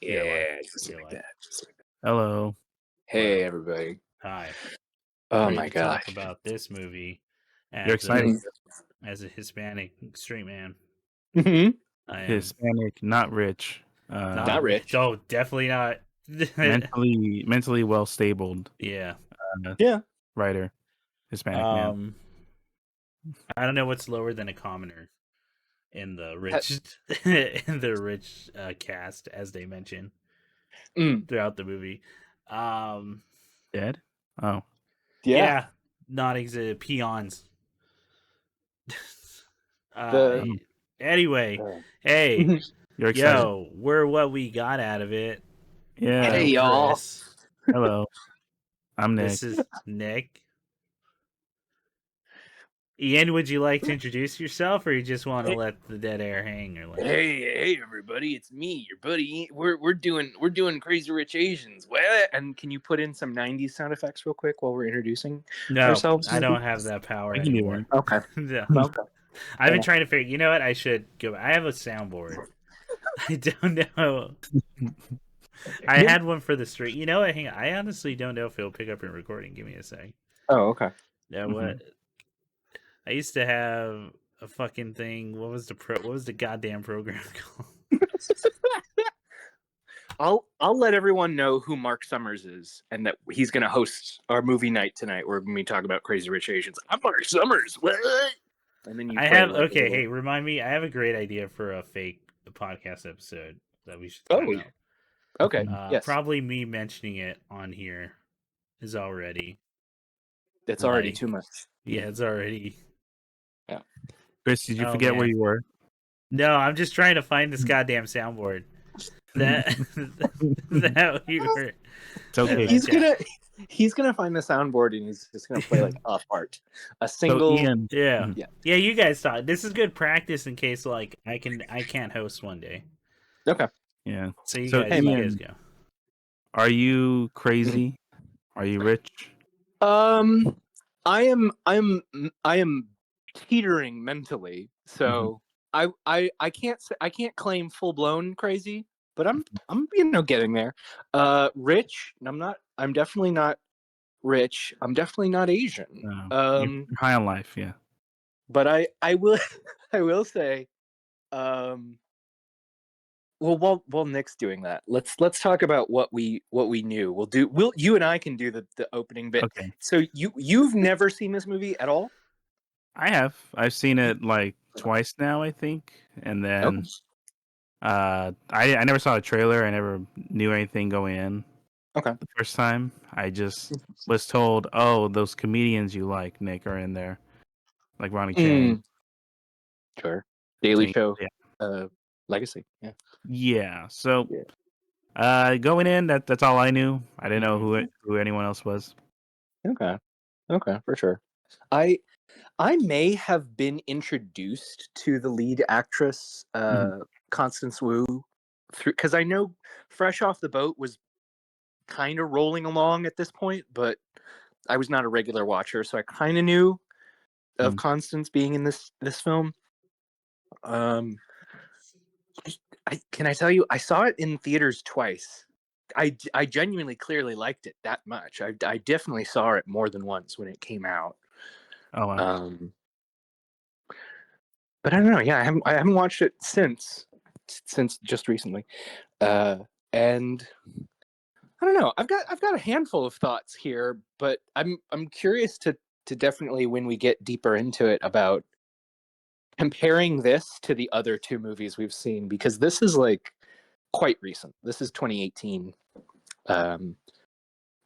Real life. Yeah, just Real like life. that. Just like that. Hello. Hey, Hello. everybody. Hi. Oh Ready my to talk gosh. about this movie You're as excited. a Hispanic straight man. Mhm. I am Hispanic, not rich. Not rich. Oh, definitely not. mentally well stabled Yeah. Yeah. writer. Hispanic man. I don't know what's lower than a commoner in the Ha- rich cast, as they mention Mm. throughout the movie. Dead? Oh. Yeah. Not peons. The Anyway, uh, hey, You're excited. yo, we're what we got out of it. Yeah. Hey, I'm y'all. Chris. Hello. I'm Nick. This is Nick. Ian, would you like to introduce yourself, or you just want to let the dead air hang? Or like, Hey, everybody! It's me, your buddy. We're doing Crazy Rich Asians. Well, and can you put in some '90s sound effects real quick while we're introducing no, ourselves? I don't have that power We can do anymore. that. Okay. No. Okay. I've been trying to figure. You know what? I should go. I have a soundboard. I don't know. I had one for the street. You know what? Hang on. I honestly don't know if it'll pick up in recording. Give me a sec. Oh, okay. Yeah, what? I used to have a fucking thing. What was the goddamn program called? I'll let everyone know who Mark Summers is, and that he's going to host our movie night tonight, where we talk about Crazy Rich Asians. I'm Mark Summers. What? And then you. I play have like okay. little... Hey, remind me. I have a great idea for a fake podcast episode that we should Oh, time out. okay. Yes, Probably me mentioning it on here is already. it's already too much. Yeah, it's already. Yeah. Chris, did you Oh, forget where man. you were? No, I'm just trying to find this goddamn soundboard. That we were. It's okay. He's gonna find the soundboard, and he's just gonna play like a part, a single. So Ian, Yeah. Yeah. Yeah, you guys thought this is good practice in case like I can't host one day. Okay. yeah. So you So guys, Hey, you man. guys go. Are you crazy? Are you rich? I am teetering mentally, so I can't claim full blown crazy, but I'm getting there. Rich. I'm definitely not rich. I'm definitely not Asian. You're high on life, yeah. But I will I will say, well, while Nick's doing that, let's talk about what we knew. You and I can do the opening bit. Okay. So you've never seen this movie at all? I have. I've seen it like twice now, I think. And then I never saw a trailer. I never knew anything going in. Okay. The first time, I just was told, "Oh, those comedians you like, Nick, are in there, like Ronnie Chang." Sure. Daily Show. Yeah. Legacy. Yeah. Yeah. So, going in, that's all I knew. I didn't know who anyone else was. Okay. Okay, for sure. I may have been introduced to the lead actress, Constance Wu, because I know Fresh Off the Boat was kind of rolling along at this point, but I was not a regular watcher, so I kind of knew of Constance being in this film. Can I tell you, I saw it in theaters twice. I genuinely clearly liked it that much. I definitely saw it more than once when it came out. Oh wow. But I don't know. Yeah, I haven't watched it since just recently, and I don't know. I've got a handful of thoughts here, but I'm curious to definitely, when we get deeper into it, about comparing this to the other two movies we've seen, because this is like quite recent. This is 2018,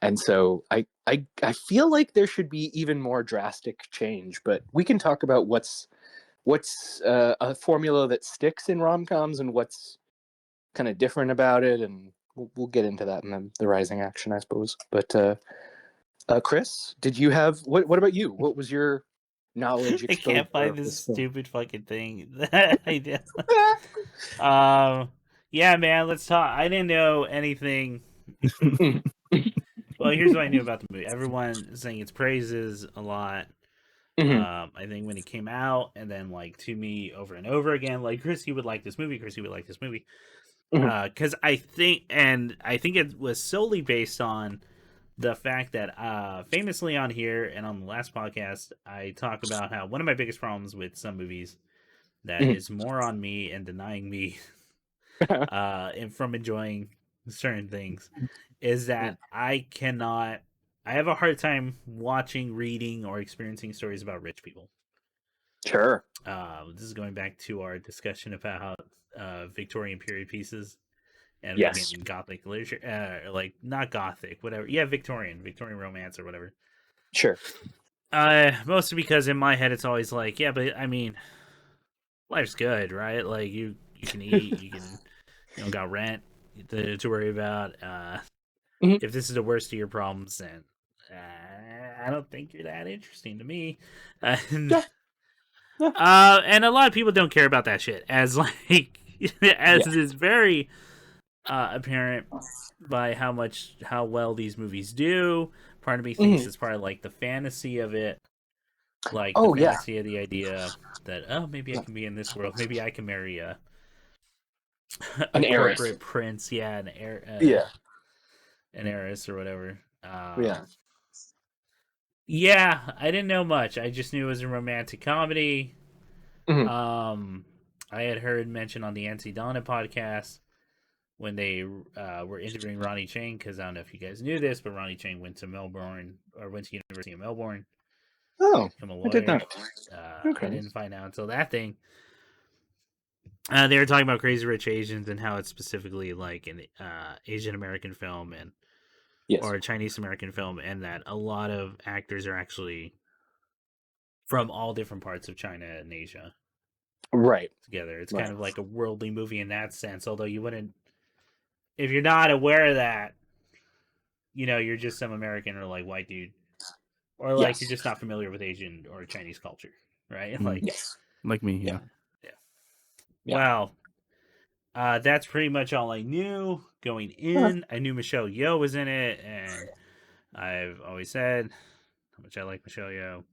and so I feel like there should be even more drastic change. But we can talk about what's a formula that sticks in rom-coms and what's kind of different about it, and we'll get into that in the rising action, I suppose. But Chris, did you have what about you? What was your knowledge I exposure can't find of this this film? stupid fucking thing that I did. Yeah, man, let's talk. I didn't know anything. Well, here's what I knew about the movie. Everyone is saying its praises a lot. I think when it came out, and then like to me over and over again, like Chris, you would like this movie. Chris, you would like this movie. Because I think it was solely based on the fact that famously on here and on the last podcast, I talk about how one of my biggest problems with some movies that is more on me and denying me and from enjoying certain things is that I have a hard time watching, reading, or experiencing stories about rich people. Sure. This is going back to our discussion about Victorian period pieces and Yes. maybe in Gothic literature, like not Gothic, whatever. Yeah, Victorian romance or whatever. Sure. Mostly because in my head it's always like, yeah, but I mean, life's good, right? Like you can eat, you don't got rent to worry about. If this is the worst of your problems, then I don't think you're that interesting to me. And and a lot of people don't care about that shit, as like as is very apparent by how well these movies do. Part of me thinks it's part of like the fantasy of it, like the fantasy of the idea that maybe I can be in this world, maybe I can marry a An corporate heiress. prince, yeah, an an heiress or whatever. Yeah, I didn't know much. I just knew it was a romantic comedy. I had heard mention on the NC Donna podcast when they were interviewing Ronnie Chang, because I don't know if you guys knew this, but Ronnie Chang went to University of Melbourne. Oh, Become a lawyer. I did not. I didn't find out until that thing. They were talking about Crazy Rich Asians and how it's specifically like an Asian American film or a Chinese American film, and that a lot of actors are actually from all different parts of China and Asia. Right. Together. It's kind of like a worldly movie in that sense, although you wouldn't, if you're not aware of that, you're just some American or like white dude, or like you're just not familiar with Asian or Chinese culture, right? Like me, yeah. Well, that's pretty much all I knew going in. I knew Michelle Yeoh was in it, and I've always said how much I like Michelle Yeoh.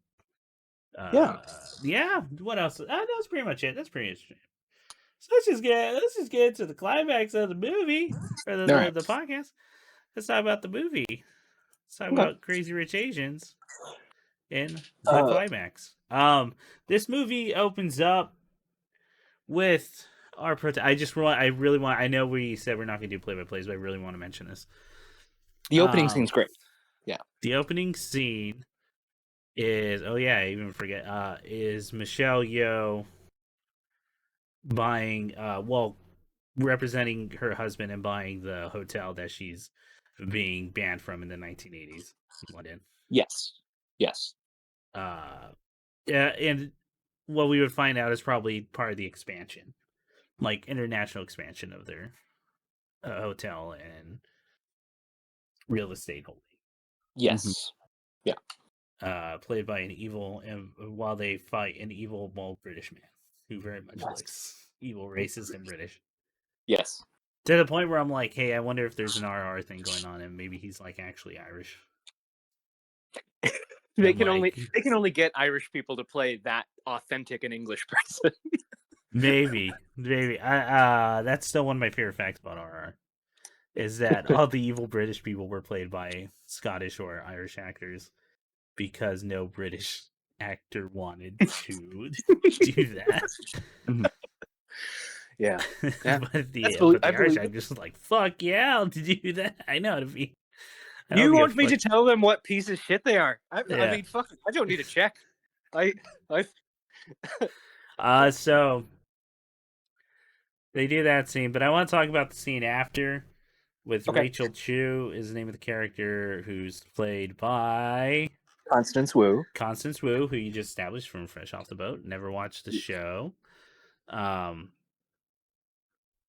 Yeah. What else? That's pretty much it. That's pretty much it. So let's just get to the climax of the movie or the podcast. Let's talk about the movie. Let's talk about Crazy Rich Asians in the climax. This movie opens up with our I know we said we're not going to do play by plays, but I really want to mention this. The opening scene's great. Yeah. The opening scene is I even forget is Michelle Yeoh buying representing her husband and buying the hotel that she's being banned from in the 1980s in London. Yes. And what we would find out is probably part of the expansion, like international expansion of their hotel and real estate holding. Yes. Played by while they fight an evil bald British man who very much looks evil, racist, and British. Yes. To the point where I'm like, hey, I wonder if there's an RR thing going on, and maybe he's like actually Irish. They can only get Irish people to play that authentic an English person. maybe. That's still one of my favorite facts about RR, is that all the evil British people were played by Scottish or Irish actors because no British actor wanted to do that. Yeah. But the Irish actors was like, fuck yeah, I'll do that. I know how to be. You want me to tell them what piece of shit they are? I mean, fuck, I don't need a check. So they do that scene, but I want to talk about the scene after with Rachel Chu is the name of the character, who's played by Constance Wu, who you just established from Fresh Off the Boat. Never watched the show.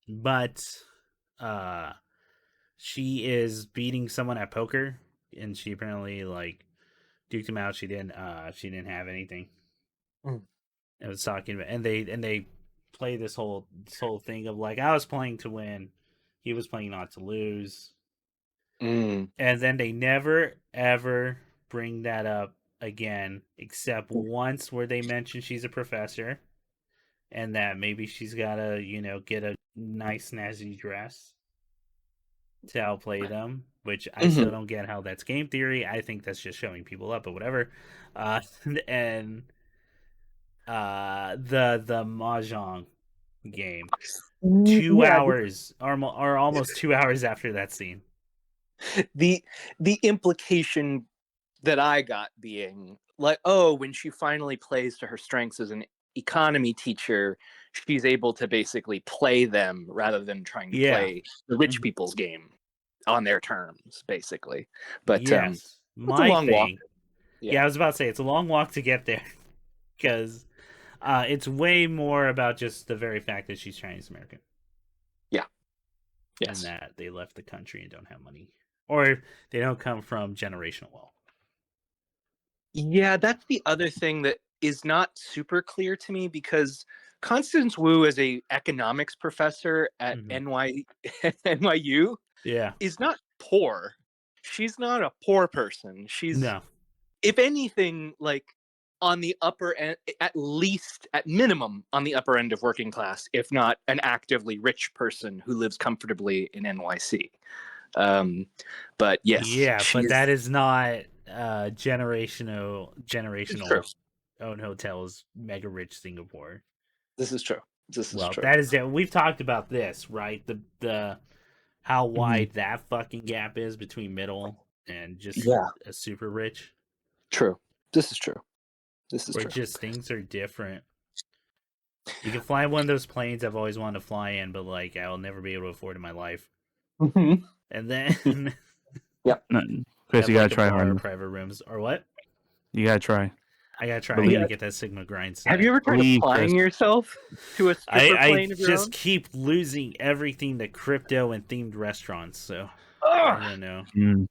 But she is beating someone at poker, and she apparently like duked him out. She didn't have anything. I was talking about, and they play this whole thing of like, I was playing to win, he was playing not to lose. And then they never ever bring that up again, except once where they mention she's a professor and that maybe she's gotta get a nice snazzy dress to outplay them, which I Mhm. still don't get how that's game theory. I think that's just showing people up, but whatever. And the mahjong game, 2 hours or almost 2 hours after that scene. the implication that I got being like, oh, when she finally plays to her strengths as an economy teacher, she's able to basically play them rather than trying to Yeah. play the rich people's game on their terms, basically. But Yes, it's a my long walk. thing. Yeah. Yeah, I was about to say it's a long walk to get there because it's way more about just the very fact that she's Chinese American. Yeah. And Yes. that they left the country and don't have money, or they don't come from generational wealth. Yeah, that's the other thing that is not super clear to me, because Constance Wu, as a economics professor at NYU, Yeah. is not poor. She's not a poor person. She's, No. if anything, like on the upper end, at least at minimum on the upper end of working class, if not an actively rich person who lives comfortably in NYC. But yes, Yeah, but she's, that is not it's generational true. owned hotels, mega rich Singapore. This is true. This is Well, true. that is it. We've talked about this, right? The how wide Mhm. that fucking gap is between middle and just Yeah, a super rich, true. This is true. This is where true. just things are different. You can fly one of those planes I've always wanted to fly in, but like I'll never be able to afford in my life. Mhm. And then No, you Chris, have you gotta like a try bar, harder. private rooms, or what? You gotta try. I gotta try. I Believe. gotta get that Sigma grind Have set. you ever tried Believe, applying Chris. yourself to a stripper I plane of your just own? keep losing everything to crypto and themed restaurants, so Ugh. I don't know. Mm.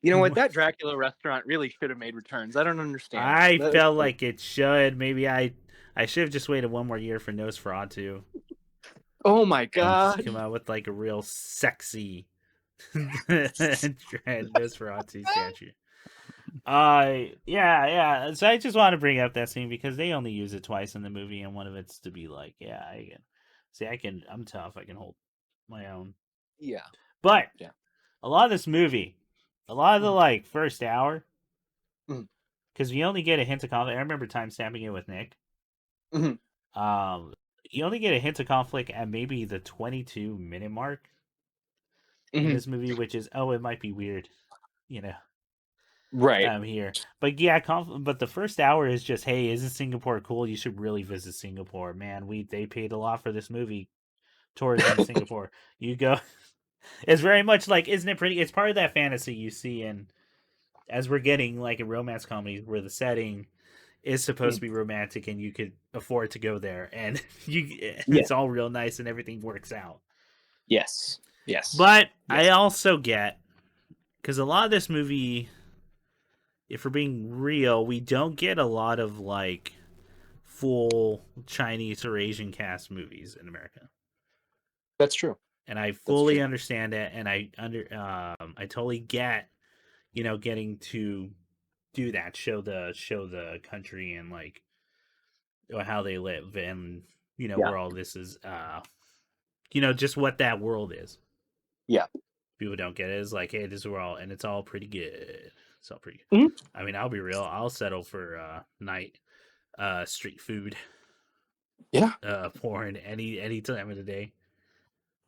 You know what? That Dracula restaurant really should have made returns. I don't understand. I felt like it should. Maybe I should have just waited one more year for Nosferatu Oh my and just god. come out with like a real sexy Nosferatu statue. Yeah. So I just want to bring up that scene because they only use it twice in the movie, and one of it's to be like, yeah, I can see, I'm tough, I can hold my own. Yeah. But Yeah. a lot of this movie, a lot of the like first hour, Mhm. because we only get a hint of conflict. I remember time stamping it with Nick. Mhm. You only get a hint of conflict at maybe the 22-minute mark in Mhm. this movie, which is, oh, it might be weird, you know. Right. Here, but yeah, but the first hour is just, hey, isn't Singapore cool? You should really visit Singapore, man. They paid a lot for this movie. Tourism Singapore, you go. It's very much like, isn't it pretty? It's part of that fantasy you see in, as we're getting like in romance comedies where the setting is supposed to be romantic and you could afford to go there, and Yeah. it's all real nice and everything works out. Yes. Yes. But Yes. I also get, because a lot of this movie, if we're being real, we don't get a lot of like full Chinese or Asian cast movies in America. That's true. And I That's fully true. understand it, and I totally get, getting to do that, show the country and like how they live, and Yeah. where all this is, just what that world is. Yeah. People don't get it. It's like, hey, this is where all, and it's all pretty good. It's all pretty good. Mhm. I mean, I'll be real. I'll settle for night street food, Yeah. porn any time of the day.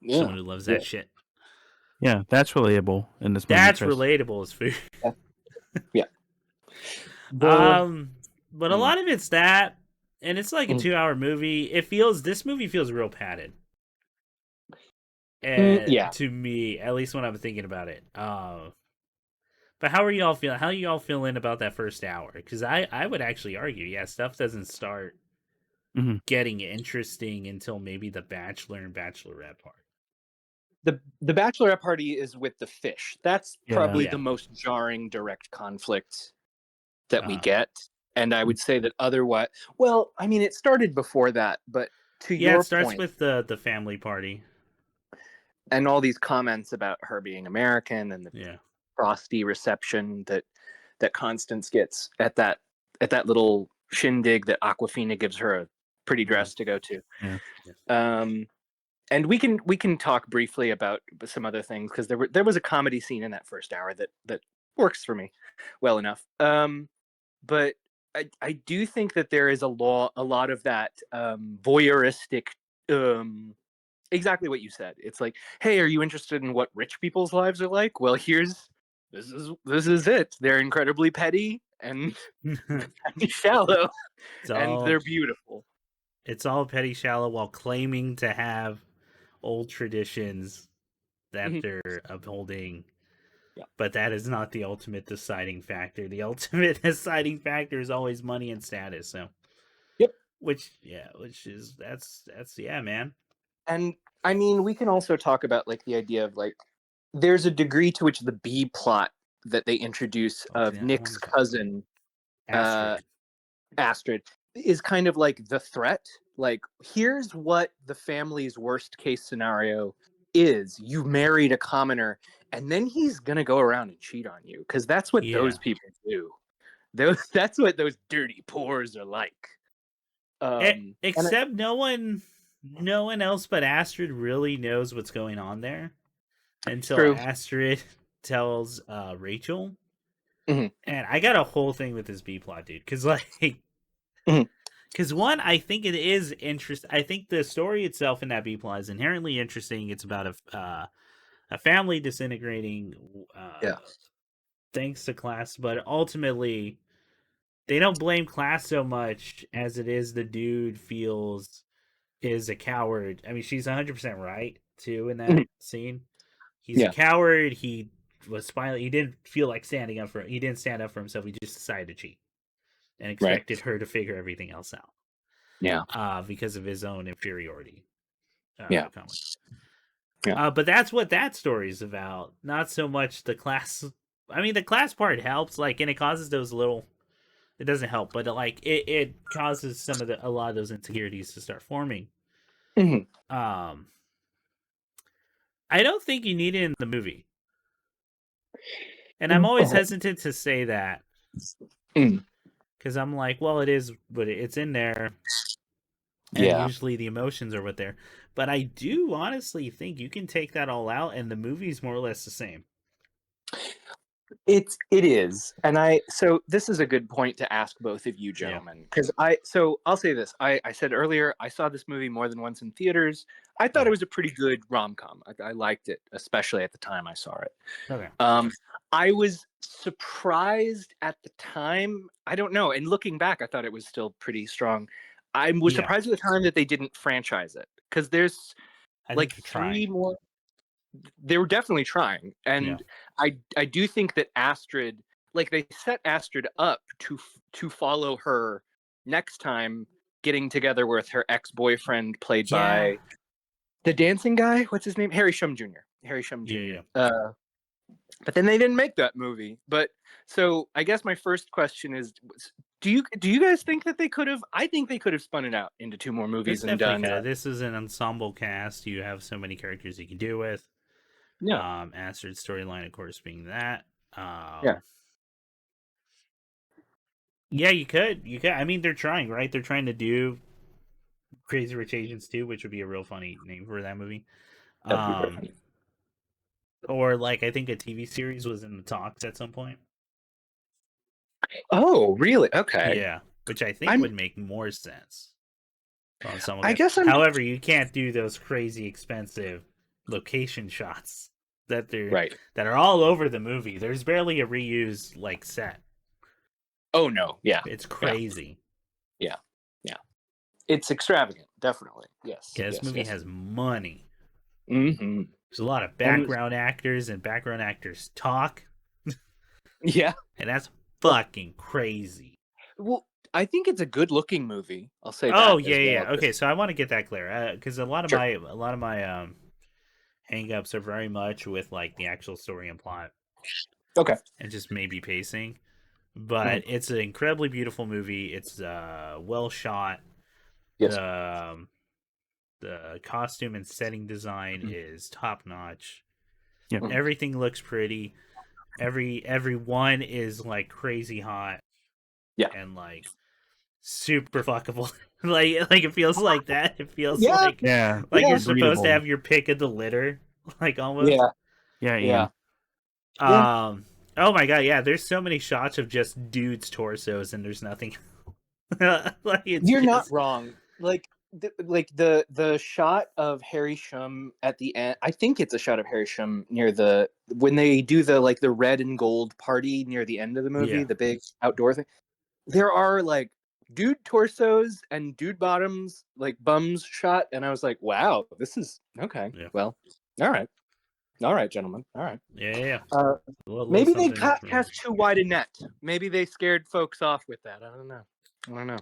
Yeah. Someone who loves that shit. Yeah, that's relatable in this movie, That's Chris. relatable as food. Yeah. But a lot of it's that, and it's like a 2-hour movie. This movie feels real padded. Yeah. To me, at least when I'm thinking about it. But how are y'all feeling? How are y'all feeling about that first hour? Because I would actually argue, yeah, stuff doesn't start getting interesting until maybe the Bachelor and Bachelorette part. The Bachelorette party is with the fish. That's probably Yeah. the most jarring direct conflict that we get. And I would say that otherwise, well, I mean, it started before that, but to Yeah, your it starts point, with the family party. and all these comments about her being American and the frosty reception that Constance gets at that little shindig that Aquafina gives her a pretty dress to go to. Yeah. and we can talk briefly about some other things, because there was a comedy scene in that first hour that works for me well enough. But I do think that there is a lot of that voyeuristic, exactly what you said. It's like, hey, are you interested in what rich people's lives are like? Well, this is it. They're incredibly petty and shallow, and they're beautiful. It's all petty shallow while claiming to have old traditions that they're upholding. Yeah. But that is not the ultimate deciding factor. The ultimate deciding factor is always money and status. So, yep. Which is that's yeah, man. And I mean, we can also talk about like the idea of like, there's a degree to which the B plot that they introduce of Nick's cousin, Astrid, is kind of like the threat. Like, here's what the family's worst case scenario is: you married a commoner, and then he's gonna go around and cheat on you, because that's what those people do. That's what those dirty pores are like. Except no one else but Astrid really knows what's going on there until Astrid tells Rachel. Mm-hmm. And I got a whole thing with this B plot, dude, because because one, I think it is interesting. I think the story itself in that B plot is inherently interesting. It's about a family disintegrating, thanks to class, but ultimately they don't blame class so much as it is the dude feels is a coward. I mean, she's 100% right too in that scene. He's a coward. He was finally, he didn't feel like standing up for, he didn't stand up for himself. He just decided to cheat and expected her to figure everything else out. Yeah. Because of his own inferiority. But that's what that story is about. Not so much the class. I mean, the class part helps, like, and it causes those little. It doesn't help, but it causes a lot of those insecurities to start forming. Mm-hmm. I don't think you need it in the movie, and I'm always hesitant to say that because I'm like, well, it is, but it's in there, and usually the emotions are what there. But I do honestly think you can take that all out, and the movie's more or less the same. It is, and so this is a good point to ask both of you gentlemen, because I'll say this. I said earlier, I saw this movie more than once in theaters. I thought it was a pretty good rom-com. I liked it, especially at the time I saw it. Okay. I was surprised at the time. I don't know, and looking back, I thought it was still pretty strong. I was surprised at the time that they didn't franchise it, because there's like 3 more. They were definitely trying, and I do think that Astrid, like, they set Astrid up to follow her next time getting together with her ex-boyfriend played by the dancing guy. What's his name? Harry Shum Jr. But then they didn't make that movie. But so I guess my first question is, do you guys think that they could have? I think they could have spun it out into 2 more movies and done. This is an ensemble cast. You have so many characters you can do with. Astrid's storyline, of course, being that. You could. I mean, they're trying, right? They're trying to do Crazy Rich Asians 2, which would be a real funny name for that movie. That'd be very funny. Or, like, I think a TV series was in the talks at some point. Oh, really? Okay. Yeah, which I think would make more sense. On some of I guess however, you can't do those crazy expensive location shots that that are all over the movie. There's barely a reused like set. Oh no, yeah. It's crazy. Yeah. It's extravagant, definitely. Yes. Yeah, this movie has money. Mm-hmm. There's a lot of background actors, and background actors talk. Yeah. And that's fucking crazy. Well, I think it's a good-looking movie. I'll say that. Oh yeah. Okay, so I want to get that clear because a lot of my hang-ups are very much with like the actual story and plot. Okay. And just maybe pacing. But it's an incredibly beautiful movie. It's well shot. Yes. The costume and setting design is top notch. Yeah. Everything looks pretty. Everyone is like crazy hot. Yeah. And like super fuckable. Like it feels like that. It feels Yeah, Yeah, like yeah, you're supposed to breathable. have your pick of the litter, like almost. yeah, Yeah, yeah, Ian. yeah. Um. Oh my god, yeah. There's so many shots of just dudes' torsos, and there's nothing. Like it's You're not just wrong. The shot of Harry Shum at the end. I think it's a shot of Harry Shum near the when they do the red and gold party near the end of the movie, yeah, the big outdoor thing. There are like dude torsos and dude bottoms, like bums shot, and I was like, wow, this is okay. yeah, Well, all right, gentlemen, all right. yeah, yeah. Uh, Little maybe they something different. cast too wide a net. Maybe they scared folks off with that. I don't know. I don't know.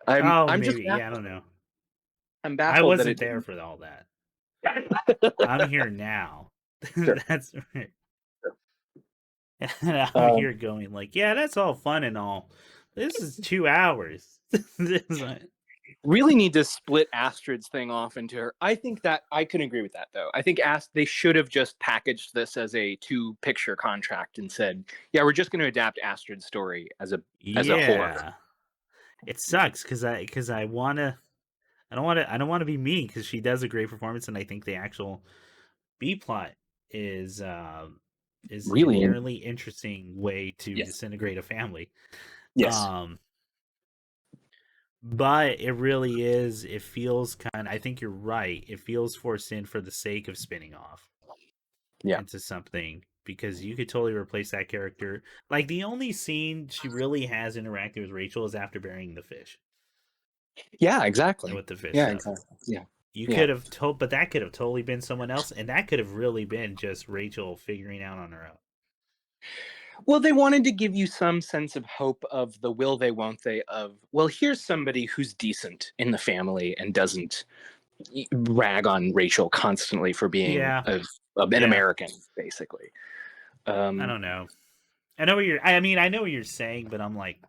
Oh, I'm just maybe. Yeah, I baffled. don't know. I'm I baffled that wasn't it there didn't. for all that. I'm here now. Sure. That's right. And I'm Um, here going like, yeah, that's all fun and all. This is 2 hours. It's like- really need to split Astrid's thing off into her. I think that I can agree with that though. I think they should have just packaged this as a 2-picture contract and said, yeah, we're just going to adapt Astrid's story as a horror. yeah, it sucks because I don't want to be mean because she does a great performance and I think the actual B plot is an Really? inherently interesting way to Yes. disintegrate a family. Yes. Um, but it really is. It feels kind. I think you're right. It feels forced in for the sake of spinning off Yeah. into something because you could totally replace that character. Like the only scene she really has interacted with Rachel is after burying the fish Yeah, exactly. with the fish Yeah, stuff. exactly. Yeah. You Yeah. could have told, but that could have totally been someone else, and that could have really been just Rachel figuring out on her own. Well, they wanted to give you some sense of hope of the will they, won't they of, well, here's somebody who's decent in the family and doesn't rag on Rachel constantly for being Yeah, an yeah. American, basically. I Um, don't know. I know what you're. I mean, I know what you're saying, but I'm like,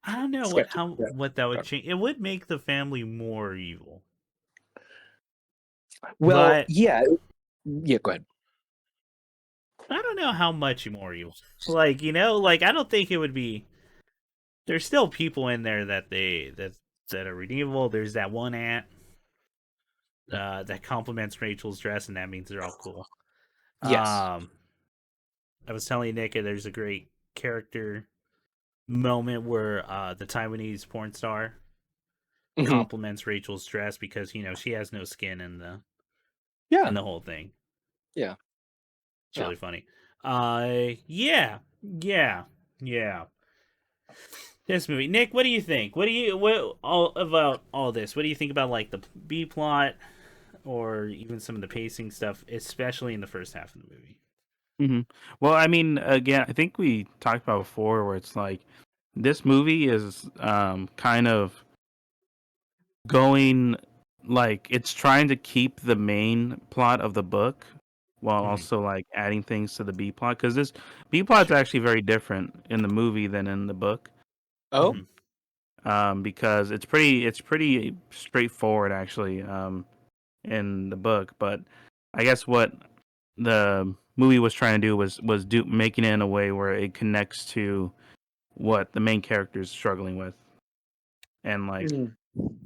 I don't know skeptic. Yeah. what that would change. It would make the family more evil, Well, but yeah. Yeah, go ahead. I don't know how much more evil. Like like I don't think it would be. There's still people in there that are redeemable. There's that one aunt that compliments Rachel's dress, and that means they're all cool. Yes. I was telling Nick there's a great character moment where the Taiwanese porn star Hmm. compliments Rachel's dress because she has no skin Yeah. in the whole thing. Yeah. It's Yeah. really funny. Yeah, yeah, yeah. This movie, Nick. What do you think? What all about all this? What do you think about like the B plot or even some of the pacing stuff, especially in the first half of the movie? hmm Well, I mean, again, I think we talked about before where it's like this movie is kind of going like it's trying to keep the main plot of the book while Mm-hmm. also like adding things to the B plot because this B plot's Sure. actually very different in the movie than in the book. Oh. Mm-hmm. Because it's pretty straightforward actually in the book, but I guess what the movie was trying to do was making it in a way where it connects to what the main character is struggling with, and like Mhm.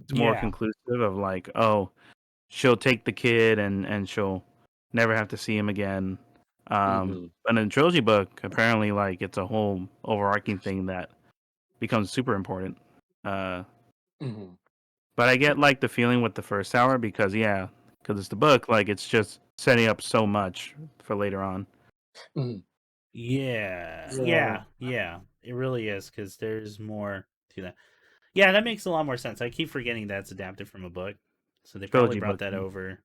it's more Yeah. conclusive of like, oh, she'll take the kid and she'll never have to see him again. Mhm. But in the trilogy book, apparently, like it's a whole overarching thing that becomes super important. Uh, Mhm. but I get like the feeling with the first hour because because it's the book, like it's just setting up so much for later on. Mhm. Yeah. Yeah. Yeah. Yeah. It really is because there's more to that. Yeah, that makes a lot more sense. I keep forgetting that's adapted from a book, so they probably Trilogy brought book. that over.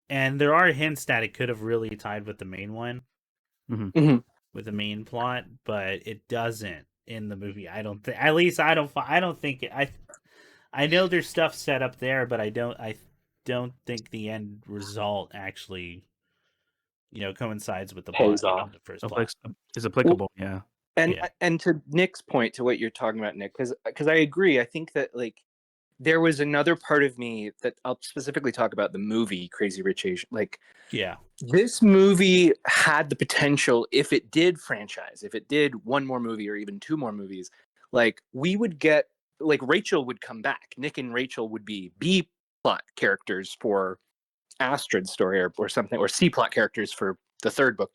And there are hints that it could have really tied with the main one, Mm-hmm. Mhm. with the main plot, but it doesn't in the movie. I don't think. At least I don't. I don't think it. I know there's stuff set up there, but I don't. I don't think the end result actually, coincides with the Pays plot, off. the first plot. Is Well, applicable, yeah. Yeah. and to Nick's point, to what you're talking about, Nick, because I agree. I think that like there was another part of me that I'll specifically talk about the movie Crazy Rich Asian. Like Yeah. this movie had the potential, if it did franchise, if it did one more movie or even 2 more movies, like we would get like Rachel would come back. Nick and Rachel would be B plot characters for Astrid's story or something, or C plot characters for the third book.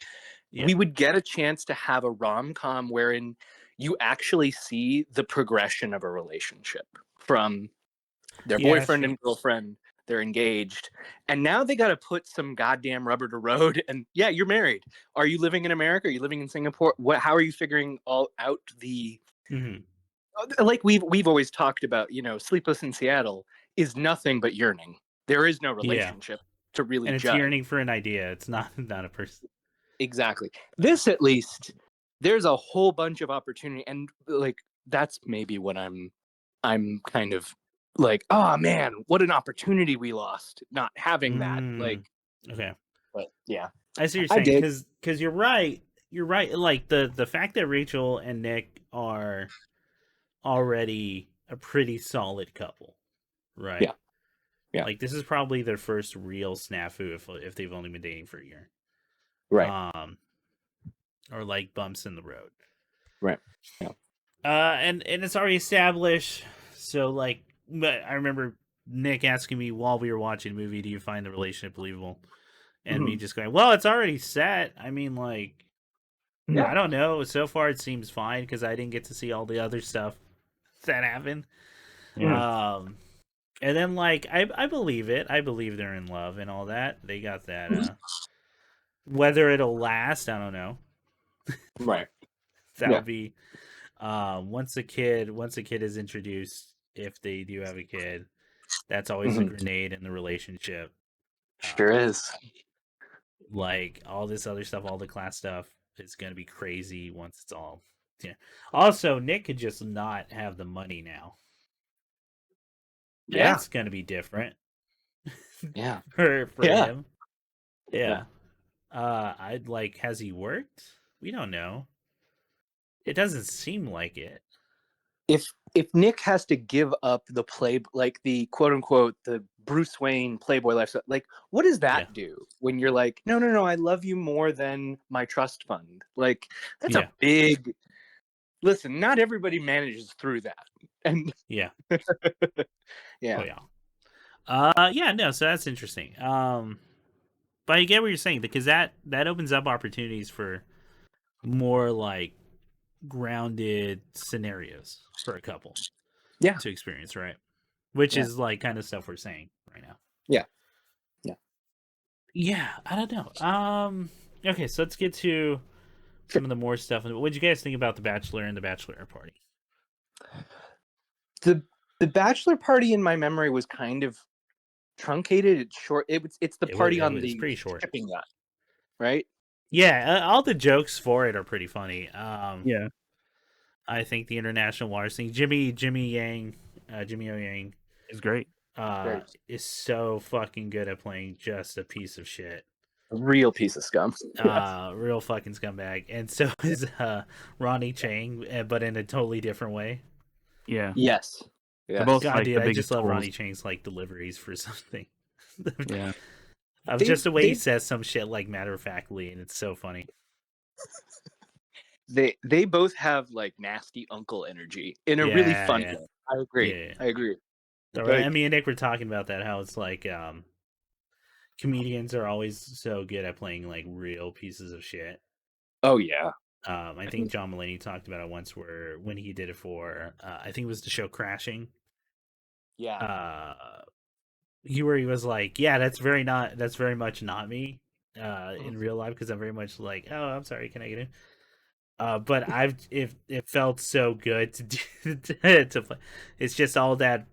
Yeah. We would get a chance to have a rom-com wherein you actually see the progression of a relationship from their boyfriend and girlfriend, they're engaged, and now they got to put some goddamn rubber to road. And yeah, you're married. Are you living in America? Are you living in Singapore? How are you figuring all out the like we've always talked about, you know, Sleepless in Seattle is nothing but yearning. There is no relationship to really and it's judge. yearning for an idea. It's not a person. Exactly. This, at least, there's a whole bunch of opportunity, and like that's maybe what I'm kind of like, oh man, what an opportunity we lost not having that. Like, okay, but yeah, I see what you're saying, because you're right. You're right. Like the fact that Rachel and Nick are already a pretty solid couple, right? Yeah. Yeah. Like this is probably their first real snafu if they've only been dating for a year. Right. Or like bumps in the road. Right. Yeah. And it's already established. So like, but I remember Nick asking me while we were watching the movie, "Do you find the relationship believable?" And me just going, "Well, it's already set. I mean, like, I don't know. So far, it seems fine because I didn't get to see all the other stuff that happened." Yeah. And then like I believe it. I believe they're in love and all that. They got that. Whether it'll last, I don't know. Right. That would be once a kid is introduced, if they do have a kid, that's always a grenade in the relationship. Sure is. Like all this other stuff, all the class stuff is gonna be crazy once it's all. Yeah. Also, Nick could just not have the money now. Yeah. That's gonna be different. Yeah. for him. Yeah. I'd like. Has he worked? We don't know. It doesn't seem like it. If Nick has to give up the like the quote unquote the Bruce Wayne Playboy lifestyle, like what does that do when you're like, no, I love you more than my trust fund? Like that's a big. Listen, not everybody manages through that, and yeah. yeah. Oh yeah. No, so that's interesting. But I get what you're saying, because that opens up opportunities for more like grounded scenarios for a couple to experience, right? Which is like kind of stuff we're saying right now. Yeah, I don't know. Okay, so let's get to some of the more stuff. What did you guys think about The Bachelor and the Bachelorette party? The bachelor party in my memory was kind of truncated. It's short. It's the party on the pretty short shipping yacht, right? Yeah, all the jokes for it are pretty funny. Yeah, I think the international water scene, Jimmy O Yang is great. Is so fucking good at playing just a piece of shit. A real piece of scum. Real fucking scumbag. And so is Ronnie Chang, but in a totally different way. Yeah. Yes. They're both God, like dude, the I biggest just love fools. Ronnie Chang's like deliveries for something. Yeah. Of just the way he says some shit like matter of factly, and it's so funny. They both have like nasty uncle energy in a really fun way. I agree. Yeah. I agree. So, like, me and Nick were talking about that, how it's like comedians are always so good at playing like real pieces of shit. Oh yeah. I think John Mulaney talked about it once, where when he did it for I think it was the show Crashing. Yeah. He was like, yeah, that's very much not me in real life, because I'm very much like, oh, I'm sorry, can I get in? But it felt so good to do to play. It's just all that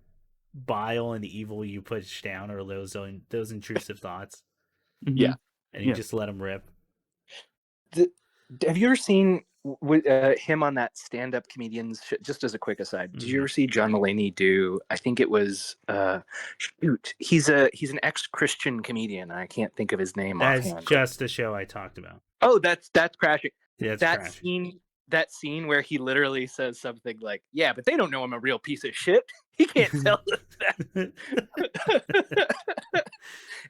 bile and the evil you push down, or those intrusive thoughts. Yeah. And you just let them rip. Have you ever seen him on that stand-up comedians? Just as a quick aside, did you ever see John Mulaney do? I think it was he's an ex-Christian comedian. I can't think of his name offhand. That's just the show I talked about. Oh, that's Crashing. Yeah, that scene where he literally says something like, "Yeah, but they don't know I'm a real piece of shit. He can't tell us that."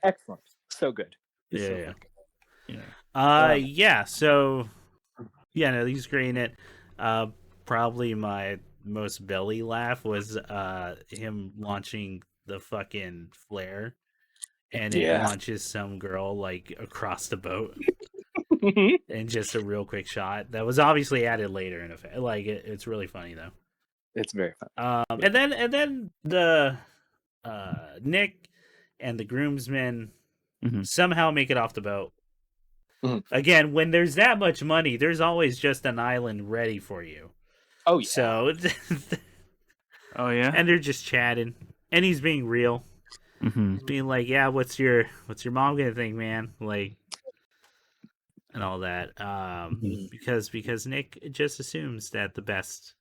Excellent. So good. Yeah. Yeah. So yeah, no, he's great in it. Probably my most belly laugh was him launching the fucking flare, and it Yeah. launches some girl like across the boat, and just a real quick shot that was obviously added later in effect. Like it's really funny though. It's very fun. And then the Nick and the groomsmen Mhm. somehow make it off the boat. Mhm. Again, when there's that much money, there's always just an island ready for you. Oh yeah. So, Oh yeah. and they're just chatting, and he's being real. Mm-hmm. He's being like, "Yeah, what's your mom gonna think, man?" Like, and all that. Mhm. Because Nick just assumes that the best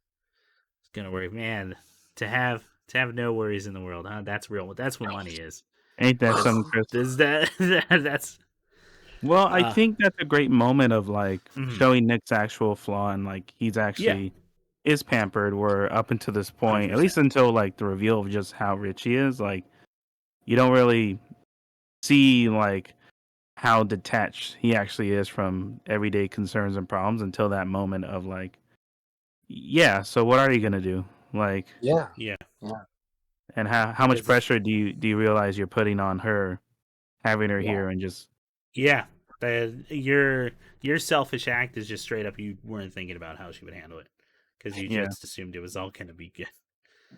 is gonna work. Man, to have no worries in the world, huh? That's real. That's what money is. Ain't that That's, something, Chris? that's Well, I think that's a great moment of like Mhm. showing Nick's actual flaw and like he's actually is pampered. Where up until this point, at 100%. least until like the reveal of just how rich he is, like you don't really see like how detached he actually is from everyday concerns and problems until that moment of like, yeah. So what are you gonna do? Like, Yeah. Yeah. and how much Because- pressure do you realize you're putting on her, having her Yeah. here and just Yeah. Your selfish act is just straight up you weren't thinking about how she would handle it because you Yeah. just assumed it was all gonna be good.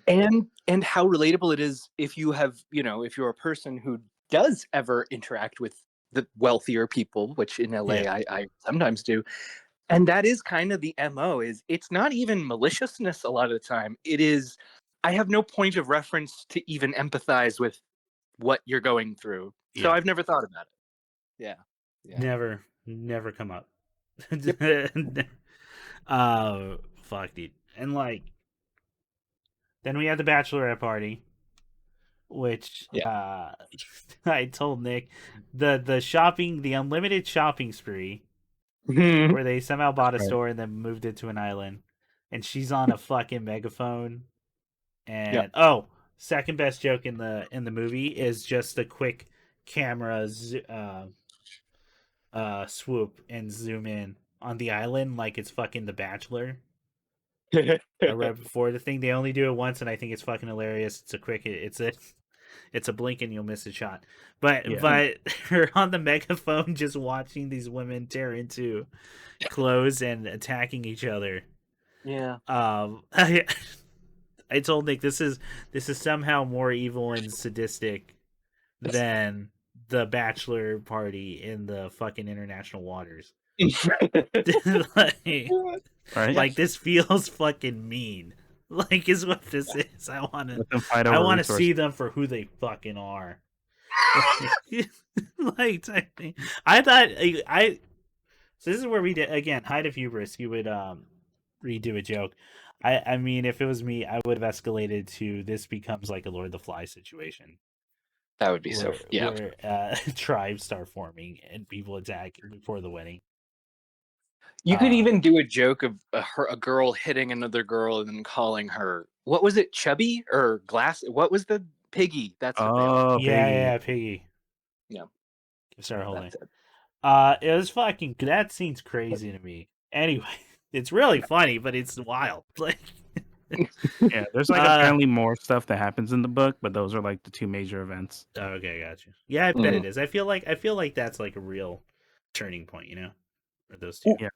And how relatable it is if you have, if you're a person who does ever interact with the wealthier people, which in LA Yeah. I sometimes do. And that is kind of the MO. Is it's not even maliciousness a lot of the time. It is, I have no point of reference to even empathize with what you're going through. So Yeah. I've never thought about it. Yeah. Never come up. Yep. Fuck, dude. And like, then we had the bachelorette party, which Yeah. I told Nick the shopping, the unlimited shopping spree, Mhm. where they somehow bought a Right. store and then moved it to an island, and she's on a fucking megaphone. And second best joke in the movie is just a quick camera swoop and zoom in on the island like it's fucking The Bachelor. Right before the thing, they only do it once, and I think it's fucking hilarious. It's a quick, it's a blink and you'll miss a shot. But her on the megaphone, just watching these women tear into clothes and attacking each other. Yeah. I told Nick this is somehow more evil and sadistic than the bachelor party in the fucking international waters. Right. Like this feels fucking mean. Like is what this is. I Let them fight over want to resources. see them for who they fucking are. Like I thought I. So this is where we did again. Height of hubris. You would redo a joke. I mean, if it was me, I would have escalated to this becomes like a Lord of the Flies situation. That would be Where tribes start forming and people attack before the wedding. You could even do a joke of a girl hitting another girl and then calling her, what was it, chubby or glass? What was the piggy? That's what they are. Yeah, Piggy. Yeah. Sorry, holding. That's it. It was fucking. That scene's crazy to me. Anyway, it's really funny, but it's wild. Like, Yeah, there's like apparently more stuff that happens in the book, but those are like the two major events. Okay, got you. Yeah, I bet it is. I feel like that's like a real turning point, for those two. Yeah.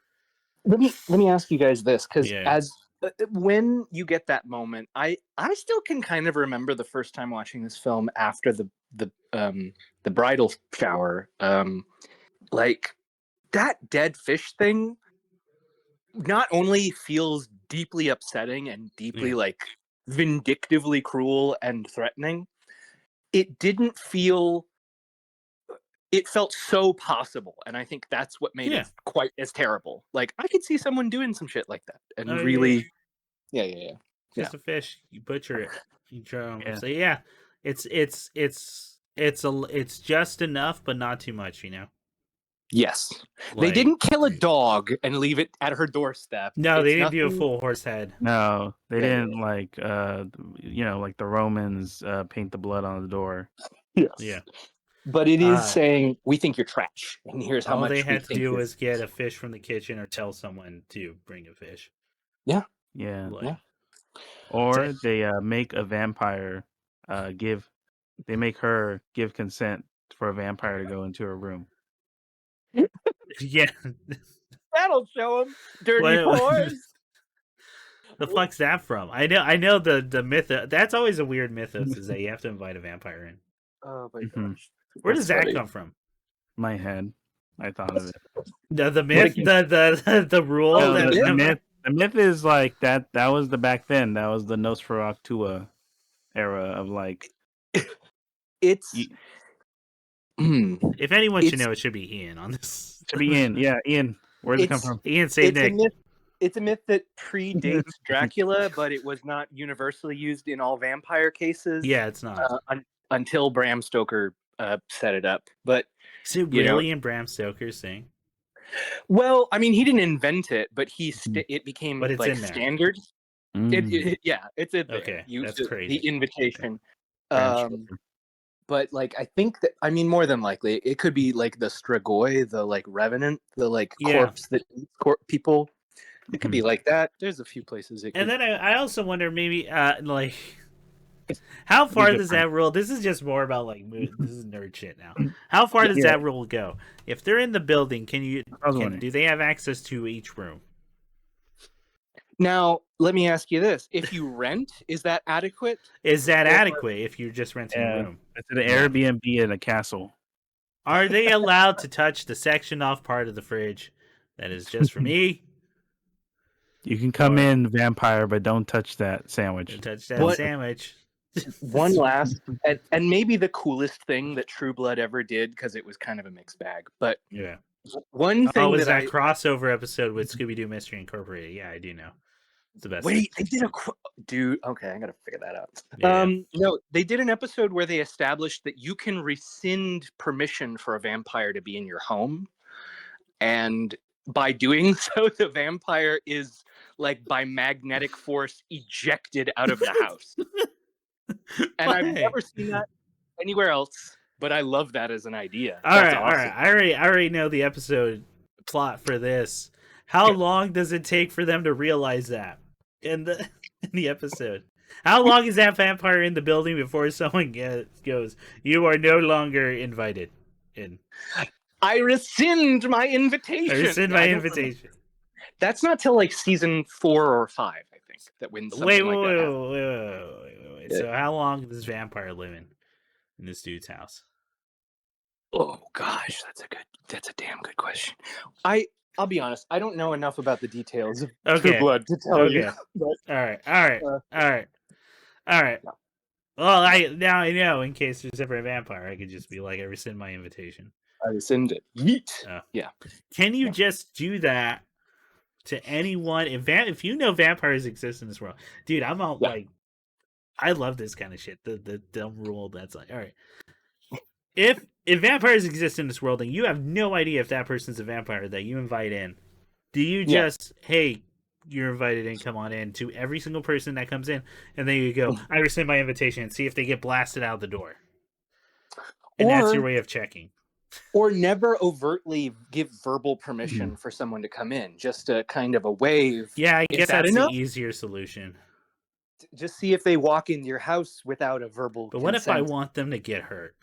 Let me ask you guys this, because Yeah. as when you get that moment, I still can kind of remember the first time watching this film after the bridal shower. Like that dead fish thing not only feels deeply upsetting and deeply like vindictively cruel and threatening, it didn't feel, it felt so possible, and I think that's what made it quite as terrible. Like I could see someone doing some shit like that and really Just a fish, you butcher it, you try Yeah. So it's just enough but not too much, Yes. They Like, didn't kill a dog and leave it at her doorstep. No, It's they didn't do a nothing- full horse head. No, they Yeah, didn't like like the Romans paint the blood on the door. Yes. Yeah. But it is saying we think you're trash, and here's how All much they we had to think do you're... was get a fish from the kitchen or tell someone to bring a fish. Yeah. Yeah. Like, Yeah. Or they make a vampire they make her give consent for a vampire to go into her room. Yeah. That'll show him dirty What- whores. The fuck's that from? I know the myth. That's always a weird mythos is that you have to invite a vampire in. Oh my Mhm. gosh. Where That's does that funny. come from? My head. I thought of it. The myth, the rule. Oh, that the myth. The myth is like that. That was the back then. That was the Nosferatu era of like. It's You, If anyone should It's- know, it should be Ian on this. to be Ian. Yeah, Ian. Where does it come It's- from? Ian, say it's a Nick. myth. It's a myth that predates Dracula, but it was not universally used in all vampire cases. Yeah, it's not. Until Bram Stoker set it up. But Is it you know- really in Bram Stoker's thing? well, I mean, he didn't invent it, but it became But it's like in there. standard. Yeah, it's in there. Okay, Use that's the, crazy. the invitation. Bram Um, but like I think that more than likely it could be like the Strigoi, the like revenant, the like Yeah. corpse that eats people. It could be like that. There's a few places it could. And then I also wonder maybe like how far does that rule? This is just more about like this is nerd shit now. How far does that rule go? If they're in the building, do they have access to each room? Now, let me ask you this: if you rent, is that adequate? Is that adequate if you're just renting a room? It's an Airbnb in a castle. Are they allowed to touch the section off part of the fridge that is just for me? You can come in, vampire, but don't touch that sandwich. Don't touch that What- sandwich. One last, and maybe the coolest thing that True Blood ever did, because it was kind of a mixed bag. But Yeah. one thing Was that that crossover episode with Scooby Doo Mystery Incorporated? Yeah, I do know. It's the best. wait, they did dude. Okay, I gotta figure that out. Yeah. No, they did an episode where they established that you can rescind permission for a vampire to be in your home, and by doing so, the vampire is like by magnetic force ejected out of the house. And I've never seen that anywhere else, but I love that as an idea. All That's right. awesome. I already know the episode plot for this. How long does it take for them to realize that in the episode? How long is that vampire in the building before someone goes, "You are no longer invited in"? I rescind my invitation. I rescind my invitation. That's not till like season 4 or 5, I think, that when something Wait. like that happens. Yeah. So how long does this vampire live in this dude's house? Oh gosh, that's a damn good question. I'll be honest, I don't know enough about the details of True Blood to tell you. But, All right. Well, now I know in case there's ever a vampire, I could just be like, I rescind my invitation. I rescind it. Yeet. Yeah. Can you just do that to anyone? If you know vampires exist in this world, dude, I'm all like, I love this kind of shit. The dumb rule that's like, all right, if vampires exist in this world and you have no idea if that person's a vampire that you invite in, do you just hey, you're invited in, come on in, to every single person that comes in, and then you go, I rescind my invitation, and see if they get blasted out the door, and that's your way of checking. Or never overtly give verbal permission for someone to come in, just a kind of a wave. Yeah, I Is guess that that's enough? the easier solution. Just see if they walk in your house without a verbal But what if I consent. want them to get hurt?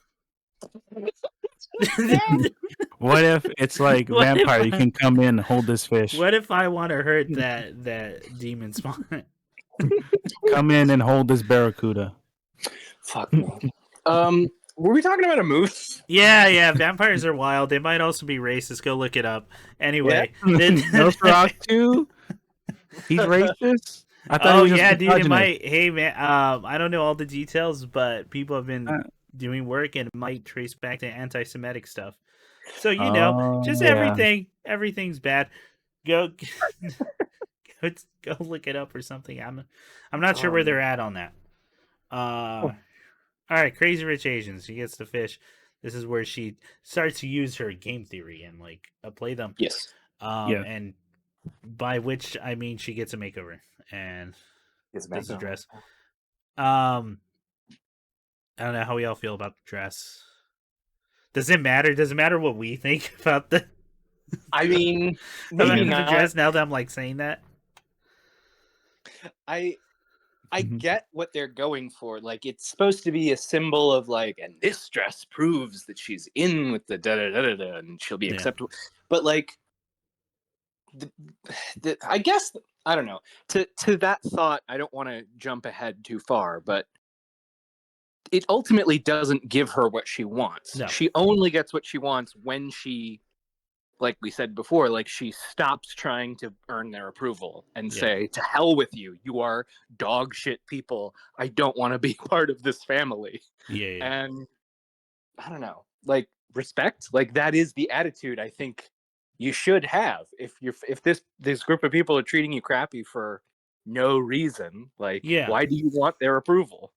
What if it's like What if vampire? You I- can come in and hold this fish. What if I want to hurt that demon spawn? Come in and hold this barracuda. Fuck me. Were we talking about a movie? Yeah, vampires are wild. They might also be racist. Go look it up. Anyway, Nosferatu? He's racist? I thought he was just dude, it misogynist. might. Hey, man, I don't know all the details, but people have been doing work and it might trace back to anti-Semitic stuff. So just everything's bad. Go look it up or something. I'm not sure where they're at on that. All right, Crazy Rich Asians. She gets the fish. This is where she starts to use her game theory and like play them. Yes. And by which I mean she gets a makeover and gets a dress. I don't know how we all feel about the dress. Does it matter? Does it matter what we think about the? I mean, about maybe the not. dress. Now that I'm like saying that, I Mhm. get what they're going for. Like, it's supposed to be a symbol of like, and this dress proves that she's in with the da da da da da, and she'll be Yeah. acceptable. But like, I guess I don't know. To that thought, I don't want to jump ahead too far, but it ultimately doesn't give her what she wants. No. She only gets what she wants when she, like we said before, like she stops trying to earn their approval and Yeah. say, to hell with you. You are dog shit people. I don't want to be part of this family. Yeah. And I don't know, like respect, like that is the attitude I think you should have if this group of people are treating you crappy for no reason. Like, Yeah. why do you want their approval?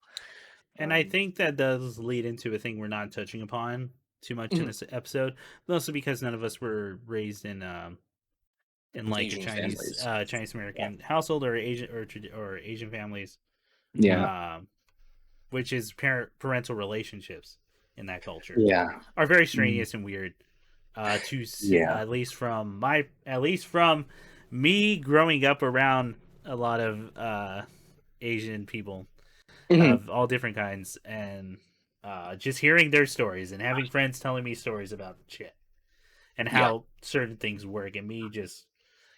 And I think that does lead into a thing we're not touching upon too much in Mhm. this episode, mostly because none of us were raised in like a Asian Chinese families. Chinese American household or or Asian families, Yeah. um, which is parental relationships in that culture Yeah. are very Mm. strenuous and weird. Yeah. At least from me growing up around a lot of Asian people Mhm. of all different kinds, and just hearing their stories and having friends telling me stories about shit and Yeah. how certain things work, and me just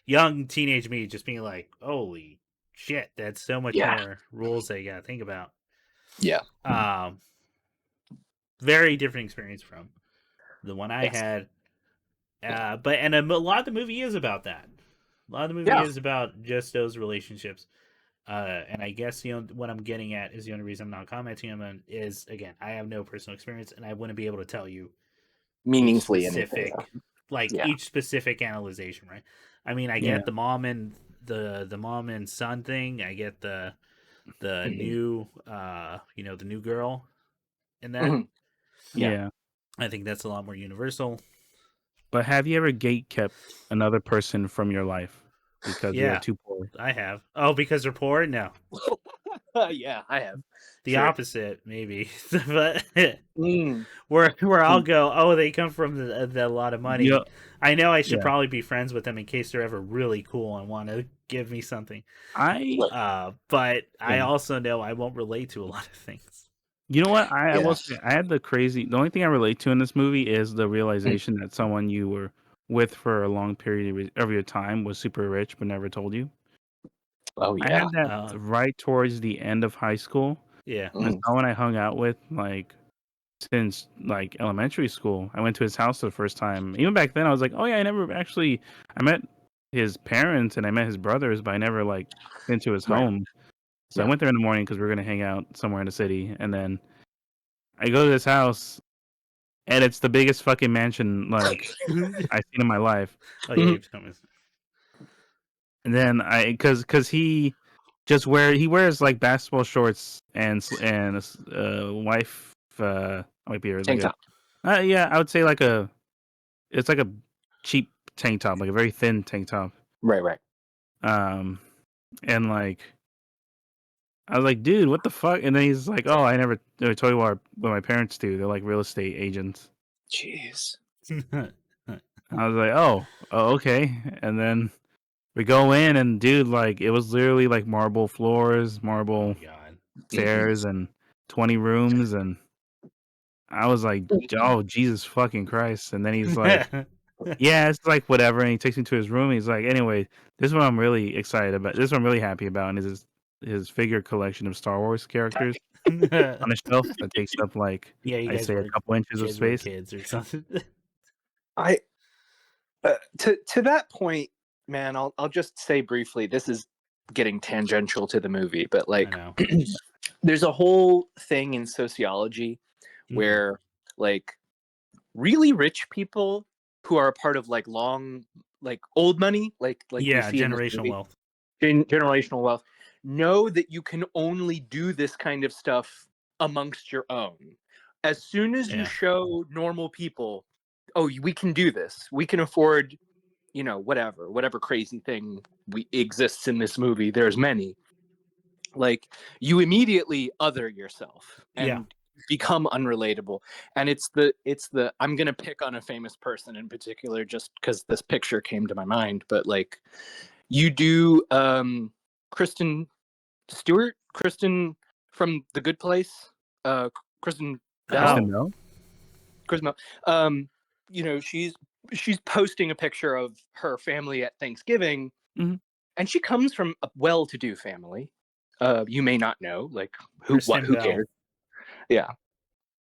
young teenage me just being like, "Holy shit, that's so much Yeah. more rules that you gotta think about." Yeah. Um, very different experience from the one I Yes. had. But a lot of the movie is about that. A lot of the movie Yeah. is about just those relationships. And I guess what I'm getting at is the only reason I'm not commenting on them is, again, I have no personal experience and I wouldn't be able to tell you each Meaningfully anything. specific, like Yeah. each specific analyzation, right? I mean, I Yeah. get the mom and son thing. I get the Mhm. new the new girl in that. Mhm. Yeah. Yeah. I think that's a lot more universal. But have you ever gate kept another person from your life because you were Yeah, too poor? I have. Oh, because they're poor? No, Yeah, I have. the Sure. opposite maybe. But Mm. where I'll go, oh, they come from the a lot of Yeah. money. I know I should Yeah. probably be friends with them in case they're ever really cool and want to give me something. I But I yeah. also know I won't relate to a lot of things. You know what? I will Yeah. say I had the only thing I relate to in this movie is the realization that someone you were with for a long period of your time was super rich but never told you. Oh I yeah. had that right towards the end of high school. Yeah, And Mm. someone I hung out with like since like elementary school. I went to his house for the first time. Even back then I was like, "Oh yeah, I met his parents and I met his brothers, but I never like been to his Right. home." So I Yeah. went there in the morning because we were gonna hang out somewhere in the city, and then I go to this house, and it's the biggest fucking mansion like oh I've seen in my life. yeah, Mhm. you've told me. And then because he wears like basketball shorts and wife might be like Tank a top. yeah, I would say like it's like a cheap tank top, like a very thin tank top. Right. Right. Um, and like I was like, dude, what the fuck? And then he's like, oh, I never told you what my parents do. They're like real estate agents. Jeez. I was like, oh, okay. And then we go in, and dude, like it was literally like marble floors, Oh marble my god. Mhm. stairs, and 20 rooms, and I was like, oh, Jesus fucking Christ. And then he's like, yeah, it's like whatever. And he takes me to his room. He's like, anyway, this is what I'm really excited about. This is what I'm really happy about, and is his figure collection of Star Wars characters on a shelf that takes up like Yeah, I say a couple inches you of guys were space. kids or something. I to that point, man. I'll just say briefly. This is getting tangential to the movie, but I like, know. there's a whole thing in sociology Mhm. where like really rich people who are a part of like old money, like we Yeah, see in this generational movie, wealth. generational wealth, know that you can only do this kind of stuff amongst your own. As soon as you Yeah. show normal people, oh, we can do this, we can afford, whatever crazy thing we exists in this movie. There's many. Like, you immediately other yourself Yeah. and become unrelatable. And it's the I'm gonna pick on a famous person in particular just because this picture came to my mind, but like, you do Kristen Stewart, Kristen from The Good Place, Kristen Kristen Bell. Bell? Kristen Bell. She's posting a picture of her family at Thanksgiving, Mhm. and she comes from a well-to-do family. You may not know, like who Kristen Bell. cares? Yeah,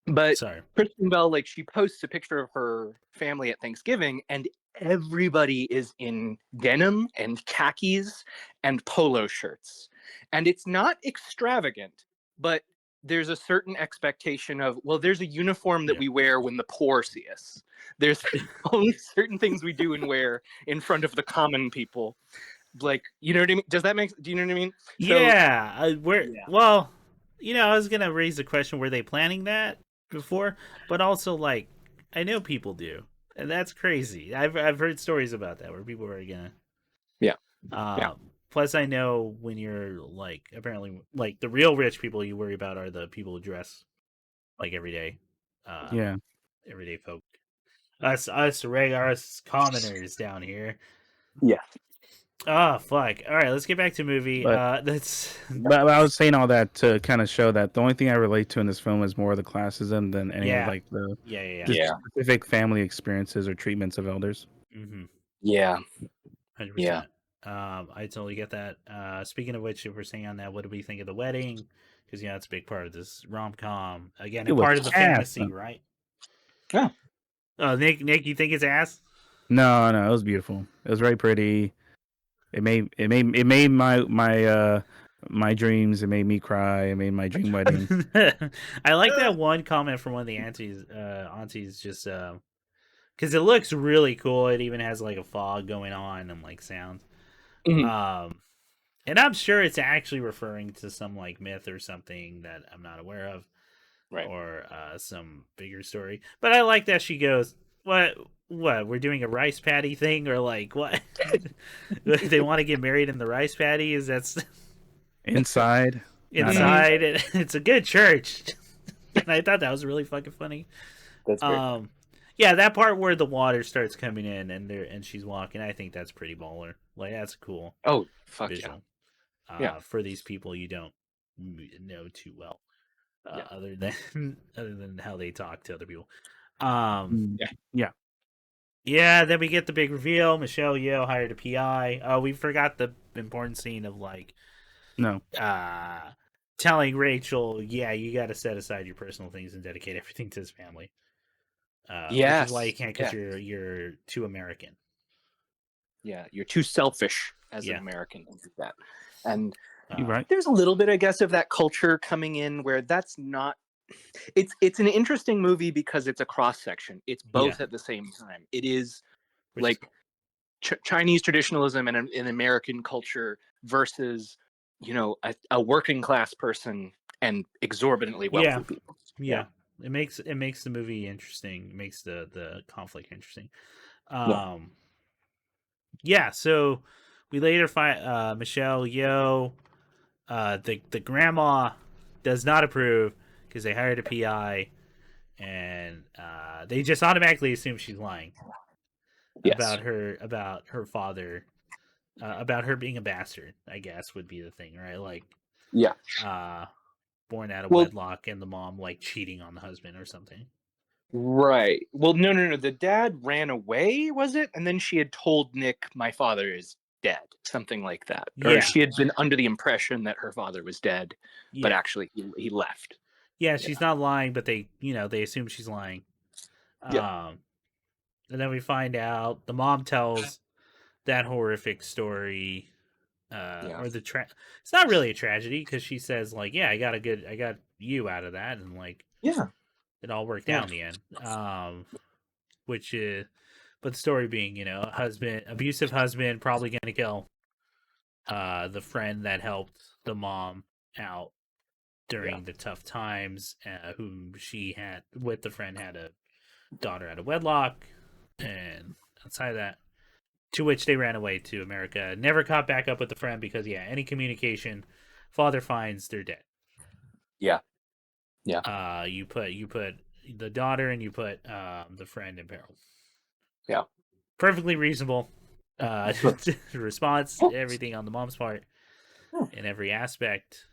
but Sorry. Kristen Bell, like, she posts a picture of her family at Thanksgiving, and everybody is in denim and khakis and polo shirts, and it's not extravagant, but there's a certain expectation of, well, there's a uniform that Yeah. we wear when the poor see us. There's only certain things we do and wear in front of the common people. Like, you know what I mean? Do you know what I mean? Yeah, Yeah. well, I was gonna raise the question: were they planning that before? But also, like, I know people do, and that's crazy. I've heard stories about that where people are gonna. Yeah. Plus, I know when you're like apparently like the real rich people you worry about are the people who dress like every day. Yeah. Everyday folk. Us commoners down here. Yeah. Oh fuck! All right, let's get back to movie. But That's but I was saying all that to kind of show that the only thing I relate to in this film is more of the classism than any of Yeah. like the yeah. just specific family experiences or treatments of elders. Mm-hmm. Yeah. 100%. I totally get that. Speaking of which, if we're staying on that, what do we think of the wedding? Because it's a big part of this rom com. Again, It a was part of the ass. fantasy, right? Yeah. Oh, Nick, you think it's ass? No, it was beautiful. It was very pretty. It made my dreams. It made me cry. It made my dream wedding. I like that one comment from one of the aunties, just because it looks really cool. It even has like a fog going on and like sounds. Mhm. And I'm sure it's actually referring to some like myth or something that I'm not aware of, Right. or some bigger story. But I like that she goes, "What? We're doing a rice paddy thing, or like what? They want to get married in the rice paddy? Is that's Inside, not out. inside? It's a good church." And I thought that was really fucking funny. That's great. Yeah, that part where the water starts coming in and she's walking, I think that's pretty baller. Like that's cool Oh, fuck visual. Yeah. For these people you don't know too well, Yeah. other than other than how they talk to other people. Um, Yeah. yeah. Then we get the big reveal. Michelle Yeoh hired a PI. Oh, we forgot the important scene of like No. telling Rachel, yeah, you got to set aside your personal things and dedicate everything to his family. Which is why you can't because you're too American. Yeah, you're too selfish as an Yeah. American to do that. And You're right. there's a little bit, I guess, of that culture coming in where that's not. It's an interesting movie because it's a cross section. It's both at the same time. It is like Chinese traditionalism and an American culture versus, a working class person and exorbitantly wealthy people. Yeah. It makes the movie interesting. It makes the conflict interesting. Yeah, so we later find Michelle Yeoh. The grandma does not approve because they hired a PI, and they just automatically assume she's lying about her father, about her being a bastard. I guess would be the thing, right? Like, Yeah. born out of Well, wedlock, and the mom like cheating on the husband or something. right. Well, no. The dad ran away, was it? And then she had told Nick, "My father is dead," something like that. Or Yeah. she had been under the impression that her father was dead, but Yeah. actually he left. Yeah, she's not lying, but they assume she's lying. Yeah. And then we find out the mom tells that horrific story, or it's not really a tragedy because she says like, yeah, I got you out of that, and like, Yeah. it all worked out in the end. Which is, but the story being, abusive husband, probably gonna kill the friend that helped the mom out during the tough times, whom she had with the friend had a daughter out of wedlock, and outside of that, to which they ran away to America. Never caught back up with the friend because any communication, father finds they're dead. Yeah. You put the daughter and you put the friend in peril. Yeah. Perfectly reasonable response. Everything on the mom's part in every aspect.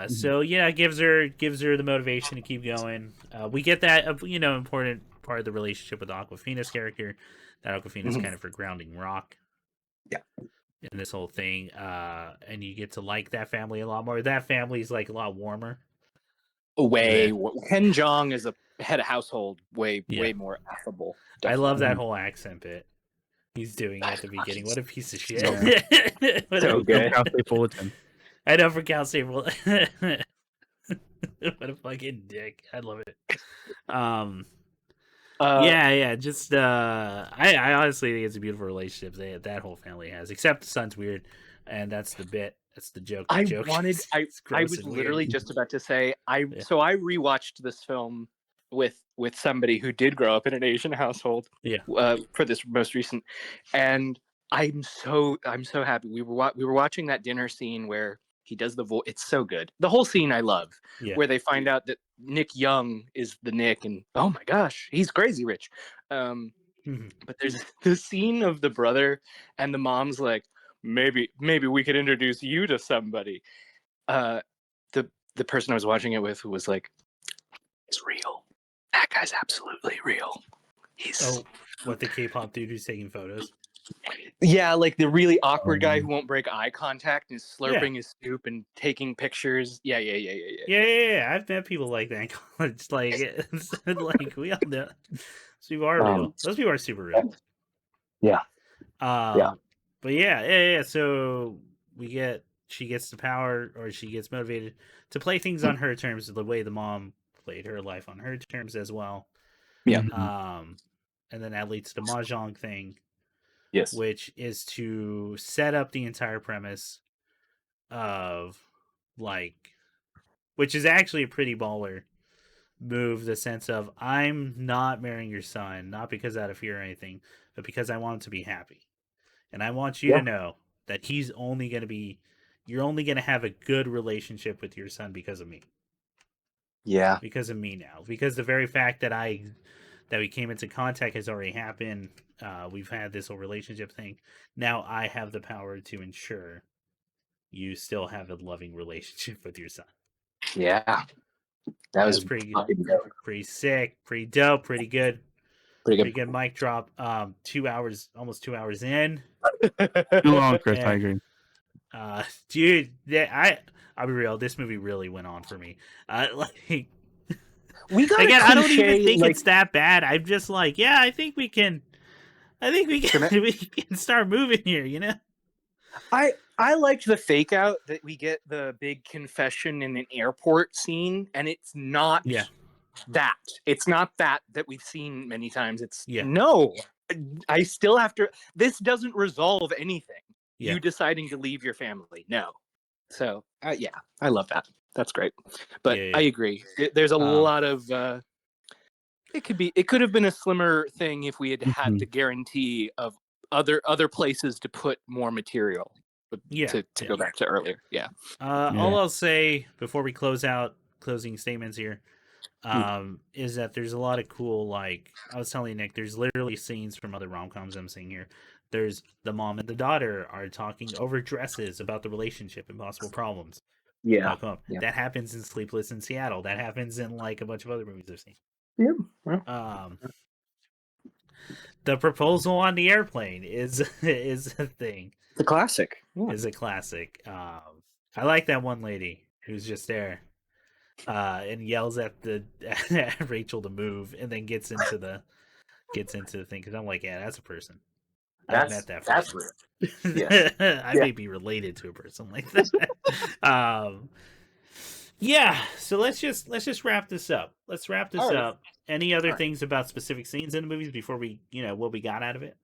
So yeah, it gives her the motivation to keep going. We get that important part of the relationship with Aquafina's character. That Aquafina's Mhm. kind of her grounding rock. Yeah. In this whole thing, and you get to like that family a lot more. That family's like a lot warmer. Ken Jeong as a head of household, way more affable. I love that Definitely. whole accent bit he's doing at the beginning. What a piece of shit! Yeah. So good. Fullerton. I know for Cal State. What a fucking dick! I love it. Yeah. Just I honestly think it's a beautiful relationship that whole family has. Except the son's weird, and that's the bit. That's the joke. The joke. I was literally just about to say so I rewatched this film with somebody who did grow up in an Asian household. Yeah. For this most recent, and I'm so happy. We were watching that dinner scene where he does the voice. It's so good. The whole scene I love. Yeah. Where they find out that Nick Young is the Nick, and oh my gosh, he's crazy rich. But there's the scene of the brother and the mom's like, maybe we could introduce you to somebody. The person I was watching it with was like, it's real. That guy's absolutely real. He's what, the K-pop dude who's taking photos? Yeah, like the really awkward guy who won't break eye contact and is slurping his soup and taking pictures. Yeah. I've met people like that in college. Like we all know. Those people are real. Those people are super real. Yeah. But yeah. So she gets the power, or she gets motivated to play things on her terms, the way the mom played her life on her terms as well. Yeah. And then that leads to the mahjong thing. Yes. Which is to set up the entire premise of which is actually a pretty baller move, the sense of, I'm not marrying your son, not because out of fear or anything, but because I want him to be happy. And I want you to know that you're only going to have a good relationship with your son because of me. Yeah. Because of me now. Because the very fact that we came into contact has already happened. We've had this whole relationship thing. Now I have the power to ensure you still have a loving relationship with your son. Yeah. That was pretty sick, pretty dope, pretty good. Pretty good mic drop. 2 hours, almost 2 hours in. Too long, Chris. I agree. Dude, I'll be real. This movie really went on for me. We got again. I don't even think it's that bad. I'm just like, yeah, I think we can we can start moving here. You know. I liked the fake out that we get the big confession in an airport scene, and it's not that. It's not that we've seen many times. It's no. I still have to. This doesn't resolve anything. You deciding to leave your family. No. So yeah, I love that. That's great. But I agree. There's a lot of. It could have been a slimmer thing if we had had the guarantee of other places to put more material. To go back to earlier. Yeah. All I'll say before we closing statements here, is that there's a lot of cool, I was telling Nick, there's literally scenes from other rom-coms I'm seeing here. There's the mom and the daughter are talking over dresses about the relationship and possible problems. Yeah. That happens in Sleepless in Seattle. That happens in a bunch of other movies I've seen. Yeah. The proposal on the airplane is a thing. It's a classic. Is a classic. I like that one lady who's just there, and yells at at Rachel to move, and then gets into the thing. Because I'm like, yeah, that's a person. I've met that person. That's real. Yes. I may be related to a person like that. Yeah. So let's just wrap this up. Let's wrap this up. Any other things about specific scenes in the movies before we, what we got out of it?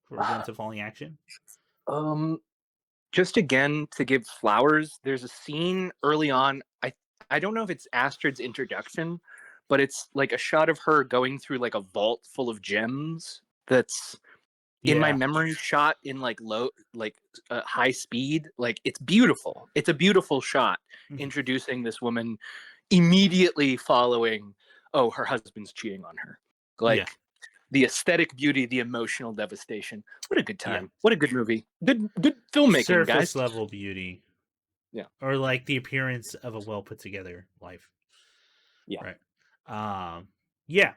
Before we go into Falling Action? Just again to give flowers, there's a scene early on. I don't know if it's Astrid's introduction, but it's like a shot of her going through like a vault full of gems that's in my memory, shot in high speed. Like, it's beautiful. It's a beautiful shot introducing this woman immediately following, her husband's cheating on her. The aesthetic beauty, the emotional devastation. What a good time. What a good movie. Good filmmaking, Surface guys. level beauty. Yeah. Or like the appearance of a well put together life. Yeah. Right. Yeah.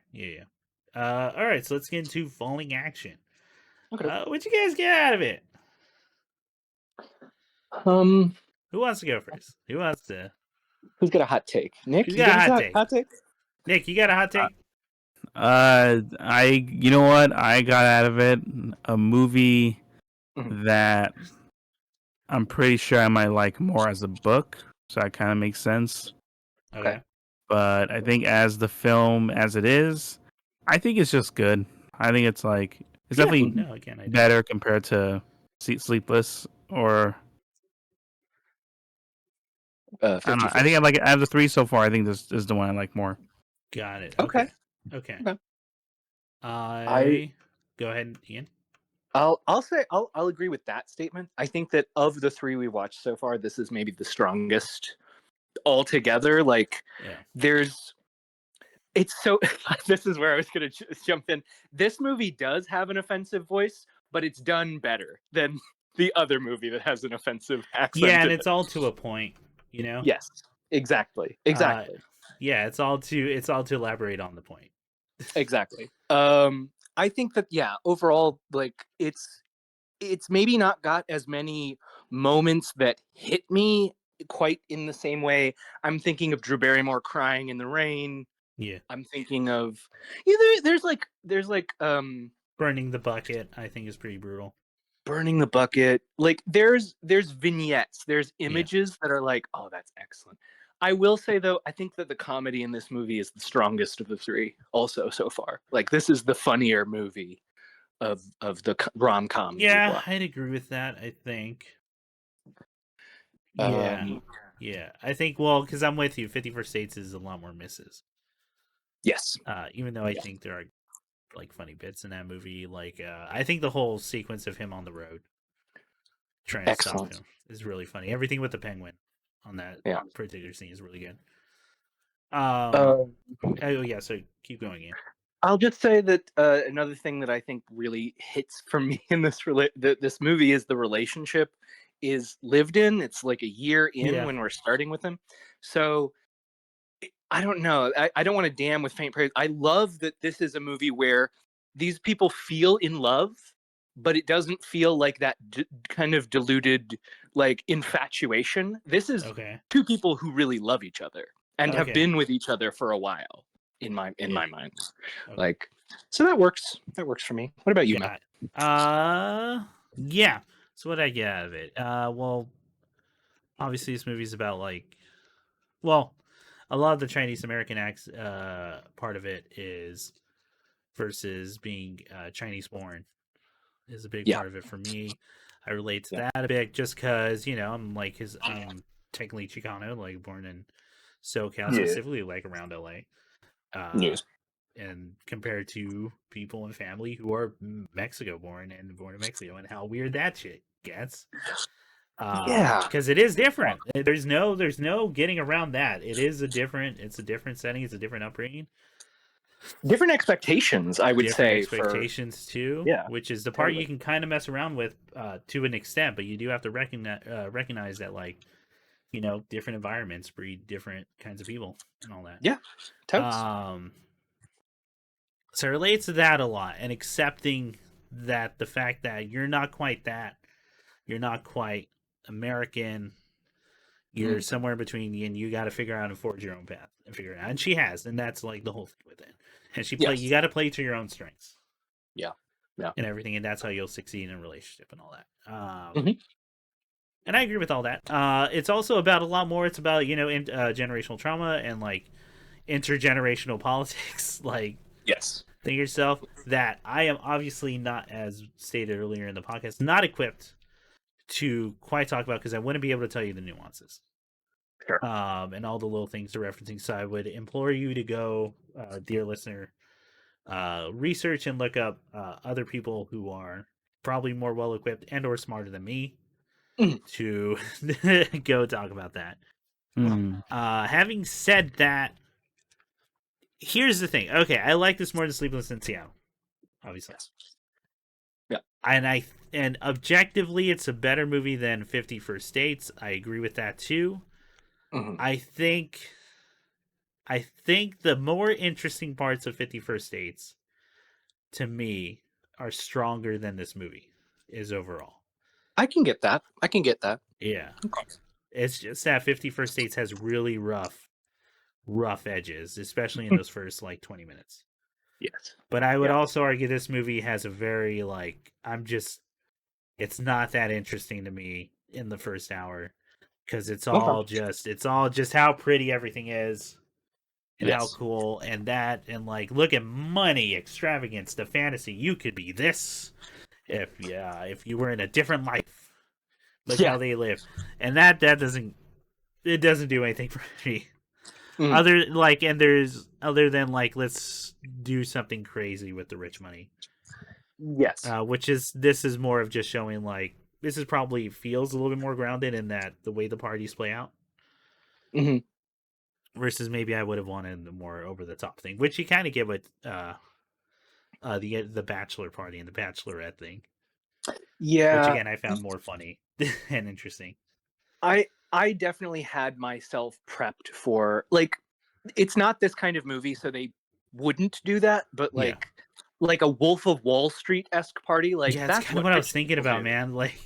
All right, so let's get into falling action. Okay. What'd you guys get out of it? Who wants to go first? Who's got a hot take? Nick, Who's you got a got hot a take? hot take? Nick, you got a hot take? You know what? I got out of it a movie Mhm. that I'm pretty sure I might like more as a book, so that kind of makes sense. Okay. But I think as the film as it is, I think it's just good. I think it's like it's Yeah, definitely no, again, I do. better compared to Sleepless or I don't know. 50 I think I First. like it. Out of the three so far, I think this is the one I like more. Got it. Okay. Okay. Okay. I go ahead, Ian. I'll agree with that statement. I think that of the three we watched so far, this is maybe the strongest altogether. Like, Yeah. it's so. This is where I was gonna jump in. This movie does have an offensive voice, but it's done better than the other movie that has an offensive accent. Yeah, and in it's it. all to a point, you know? Yes, exactly. Yeah, it's all to elaborate on the point. Exactly. I think that overall, like it's maybe not got as many moments that hit me quite in the same way. I'm thinking of Drew Barrymore crying in the rain. Yeah. I'm thinking of there's Burning the bucket, I think, is pretty brutal. burning the bucket. Like there's vignettes, there's images that are like, oh, that's excellent. I will say though, I think that the comedy in this movie is the strongest of the three. Also, so far, like this is the funnier movie of the rom com. Yeah, I'd agree with that. I think. Yeah, I think. Well, because I'm with you. 51st Dates is a lot more misses. Yes. Even though I think there are like funny bits in that movie. Like I think the whole sequence of him on the road trying to stop him is really funny. Everything with the penguin on that particular scene is really good. Oh yeah, so keep going, Ian. I'll just say that another thing that I think really hits for me in this movie is the relationship is lived in. It's like a year in when we're starting with him. So I don't know. I don't want to damn with faint praise. I love that this is a movie where these people feel in love, but it doesn't feel like that kind of diluted like infatuation. This is two people who really love each other and have been with each other for a while in my mind. Like, so that works. That works for me. What about you, Matt? Yeah. So what I get out of it? Well, obviously this movie's about like, well, a lot of the Chinese American part of it is versus being Chinese born is a big part of it for me. I relate to that a bit just because I'm technically Chicano, like born in SoCal, specifically like around LA. And compared to people and family who are Mexico born and born in Mexico, and how weird that shit gets. Because it is different. There's no getting around that. It's a different setting. It's a different upbringing. Different expectations, I would say. Expectations too, which is the part you can kind of mess around with to an extent, but you do have to recognize that, like, different environments breed different kinds of people and all that. Yeah, totes. So it relates to that a lot, and accepting that the fact that you're not quite American, you're somewhere in between, and you got to figure out and forge your own path and figure it out. And she has, and that's like the whole thing with it. And you got to play to your own strengths. Yeah. And everything, and that's how you'll succeed in a relationship and all that. And I agree with all that. It's also about a lot more. It's about generational trauma and like intergenerational politics. Like, think yourself that I am obviously not, as stated earlier in the podcast, not equipped to quite talk about, because I wouldn't be able to tell you the nuances. Sure. And all the little things they're referencing. So I would implore you to go, dear listener, research and look up other people who are probably more well equipped and or smarter than me to go talk about that. Having said that, here's the thing. Okay, I like this more than Sleepless in Seattle, obviously. Yeah. And and objectively, it's a better movie than 50 First Dates. I agree with that too. Mhm. I think the more interesting parts of 50 First Dates to me are stronger than this movie is overall. I can get that. Yeah. It's just that 50 First Dates has really rough edges, especially in those first like 20 minutes. Yes. But I would Yeah. also argue this movie has a very like it's not that interesting to me in the first hour because it's all just how pretty everything is and how Yes. cool and like look at money, extravagance, the fantasy. You could be this if you were in a different life. Look how they live. And that doesn't do anything for me. Other than like let's do something crazy with the rich money. Yes. This is more of just showing like this is probably feels a little bit more grounded in that the way the parties play out. Mm-hmm. Versus maybe I would have wanted the more over the top thing, which you kind of get with the bachelor party and the bachelorette thing. Yeah. Which again I found more funny and interesting. I definitely had myself prepped for like it's not this kind of movie, so they wouldn't do that, but like a Wolf of Wall Street-esque party, like yeah, that's kind of what I was thinking about, do. man. Like,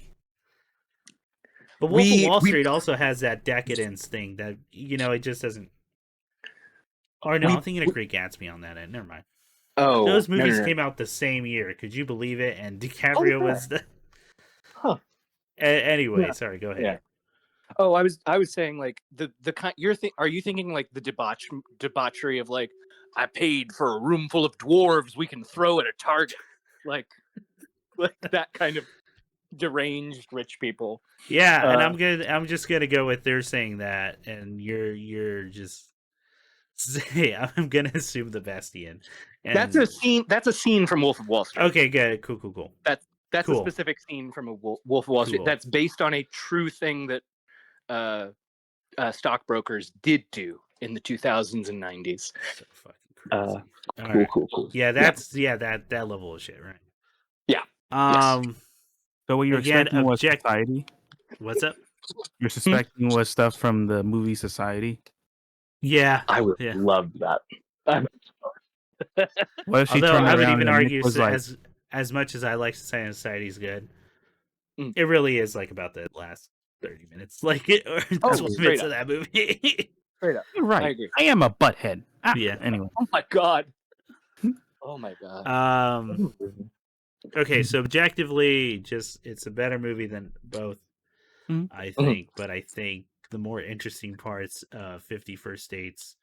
but Wolf of Wall Street also has that decadence thing that it just doesn't. Or no, I'm thinking of Great Gatsby on that end. Never mind. Oh, those movies came out the same year. Could you believe it? And DiCaprio was the. Huh. Anyway, sorry. Go ahead. Yeah. Oh, I was saying like the kind are you thinking like the debauchery of like I paid for a room full of dwarves we can throw at a target, like that kind of deranged rich people. Yeah, and I'm just gonna go with they're saying that, and you're just say I'm gonna assume the Bastian. And that's a scene from Wolf of Wall Street. Okay, good, cool. That's cool. a specific scene from a Wolf of Wall Street. That's based on a true thing that stockbrokers did do in the 2000s and 90s. So fucking crazy. Cool. Yeah, that's that level of shit, right? Yeah. So what you're expecting was Society? What's up? You're suspecting was stuff from the movie Society? Yeah. I would love that. What if she Although turned I would around even and argue was like, as much as I like Society is good, it really is like about the last 30 minutes, like or 12 minutes of that movie. Straight up. You're right. I agree. I am a butthead. Yeah. Anyway. Oh my god. Oh my god. Okay, so objectively, just it's a better movie than both, I think. But I think the more interesting parts of 50 First Dates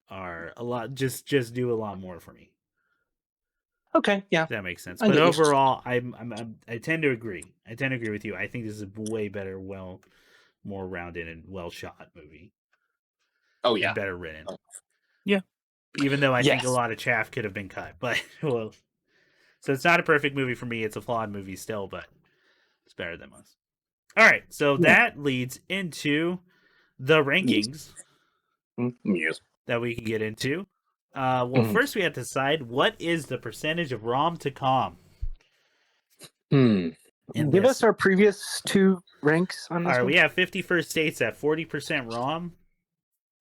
are a lot. Just do a lot more for me. Okay, yeah, that makes sense. But overall, I tend to agree. I tend to agree with you. I think this is a way better, more rounded and well shot movie. Oh yeah, and better written. Yeah. Even though I think a lot of chaff could have been cut, but well. So it's not a perfect movie for me. It's a flawed movie still, but it's better than most. All right, so that leads into the rankings that we can get into. First we have to decide what is the percentage of Rom to Com. Give us our previous two ranks on this. All right, we have 50 First Dates at 40% Rom,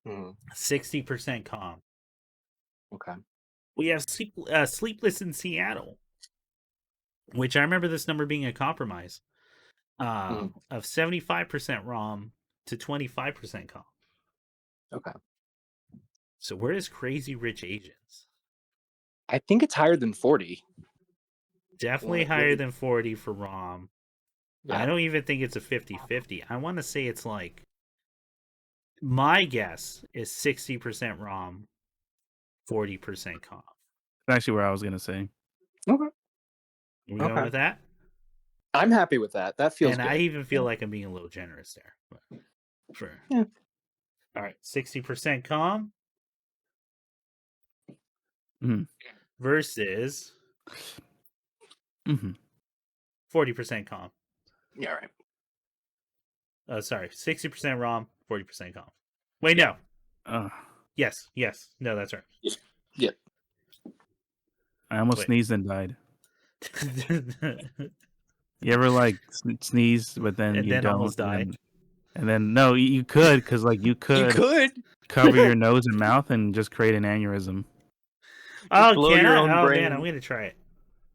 60% Com. Okay. We have Sleepless in Seattle, which I remember this number being a compromise of 75% Rom to 25% Com. Okay. So where is Crazy Rich Asians? I think it's higher than 40. Definitely higher than 40 for Rom. Yeah. I don't even think it's a 50-50. I want to say it's like, my guess is 60% Rom, 40% Com. That's actually where I was going to say. Okay. Are we going with that? I'm happy with that. That feels good. I even feel like I'm being a little generous there. But sure. Yeah. All right. 60% Com versus 40% Com. Yeah, right. Oh, sorry. 60% Rom, 40% Com. Wait, no. Yes. No, that's right. Yeah. I almost sneezed and died. You ever like sneeze, but then And you then don't, almost die. and then no, you could, because like you You could could cover your nose and mouth and just create an aneurysm. Oh, blow can your I? own Oh brain. man, I'm gonna try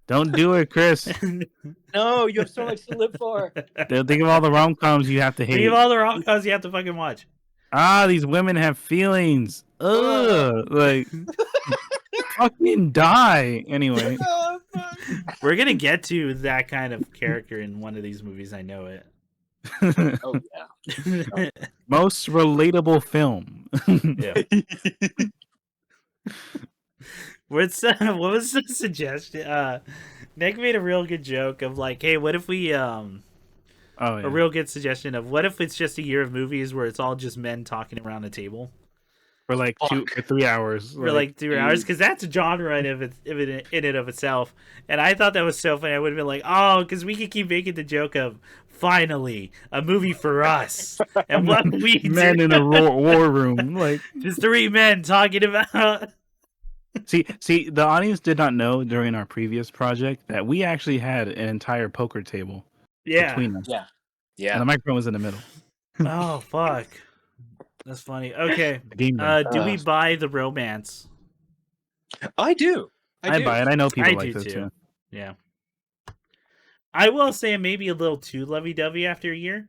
Don't do it, Chris. it. No, you have so much to live for. Think of all the rom-coms you have to Think hate. of all the rom-coms you have to fucking watch. These women have feelings. Ugh, like fucking die. Anyway, We're gonna get to that kind of character in one of these movies. I know it. Oh yeah. most relatable film. Yeah. What was the suggestion? Nick made a real good joke of like, hey, what if we Oh yeah. a real good suggestion of what if it's just a year of movies where it's all just men talking around a table For like Fuck. 3 hours. for like 2 hours, because that's a genre in it of itself. And I thought that was so funny. I would have been like, oh, because we could keep making the joke of finally a movie for us, and what we men in a war room. Like, just 3 men talking about. see, the audience did not know during our previous project that we actually had an entire poker table between us. Yeah. And the microphone was in the middle. Oh fuck, that's funny. Okay, The game room. do we buy the romance? I do. I buy it. I know people I like do this too. Yeah. I will say maybe a little too lovey-dovey after a year.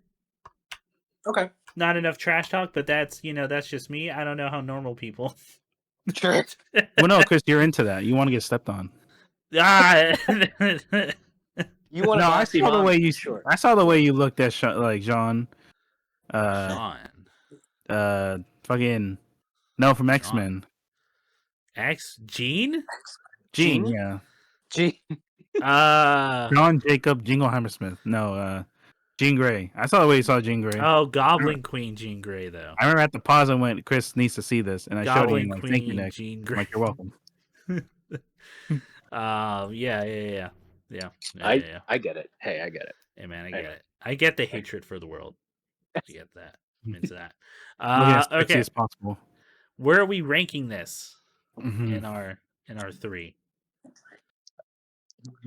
Okay. Not enough trash talk, but that's just me. I don't know how normal people. Sure. Well, no, Chris, you're into that. You want to get stepped on. Ah, You want No, I saw the way you. Sure. I saw the way you looked at like Jean. Sean. Fucking no, from X-Men. Gene? Jean, yeah. Gee. John Jacob Jingleheimer Smith. No, Jean Grey. I saw the way you saw Jean Grey. Oh, Goblin Queen Jean Grey though. I remember at the pause I went, Chris needs to see this, and I showed Goblin him like, thank you, Queen Nick. Jean I'm Grey. like, you're welcome. Yeah. I get it. Hey, I get it. Hey man, I get it. I get the hatred for the world. I get that. I'm into that. Look as sexy Okay. as possible. Where are we ranking this Mhm. in our 3?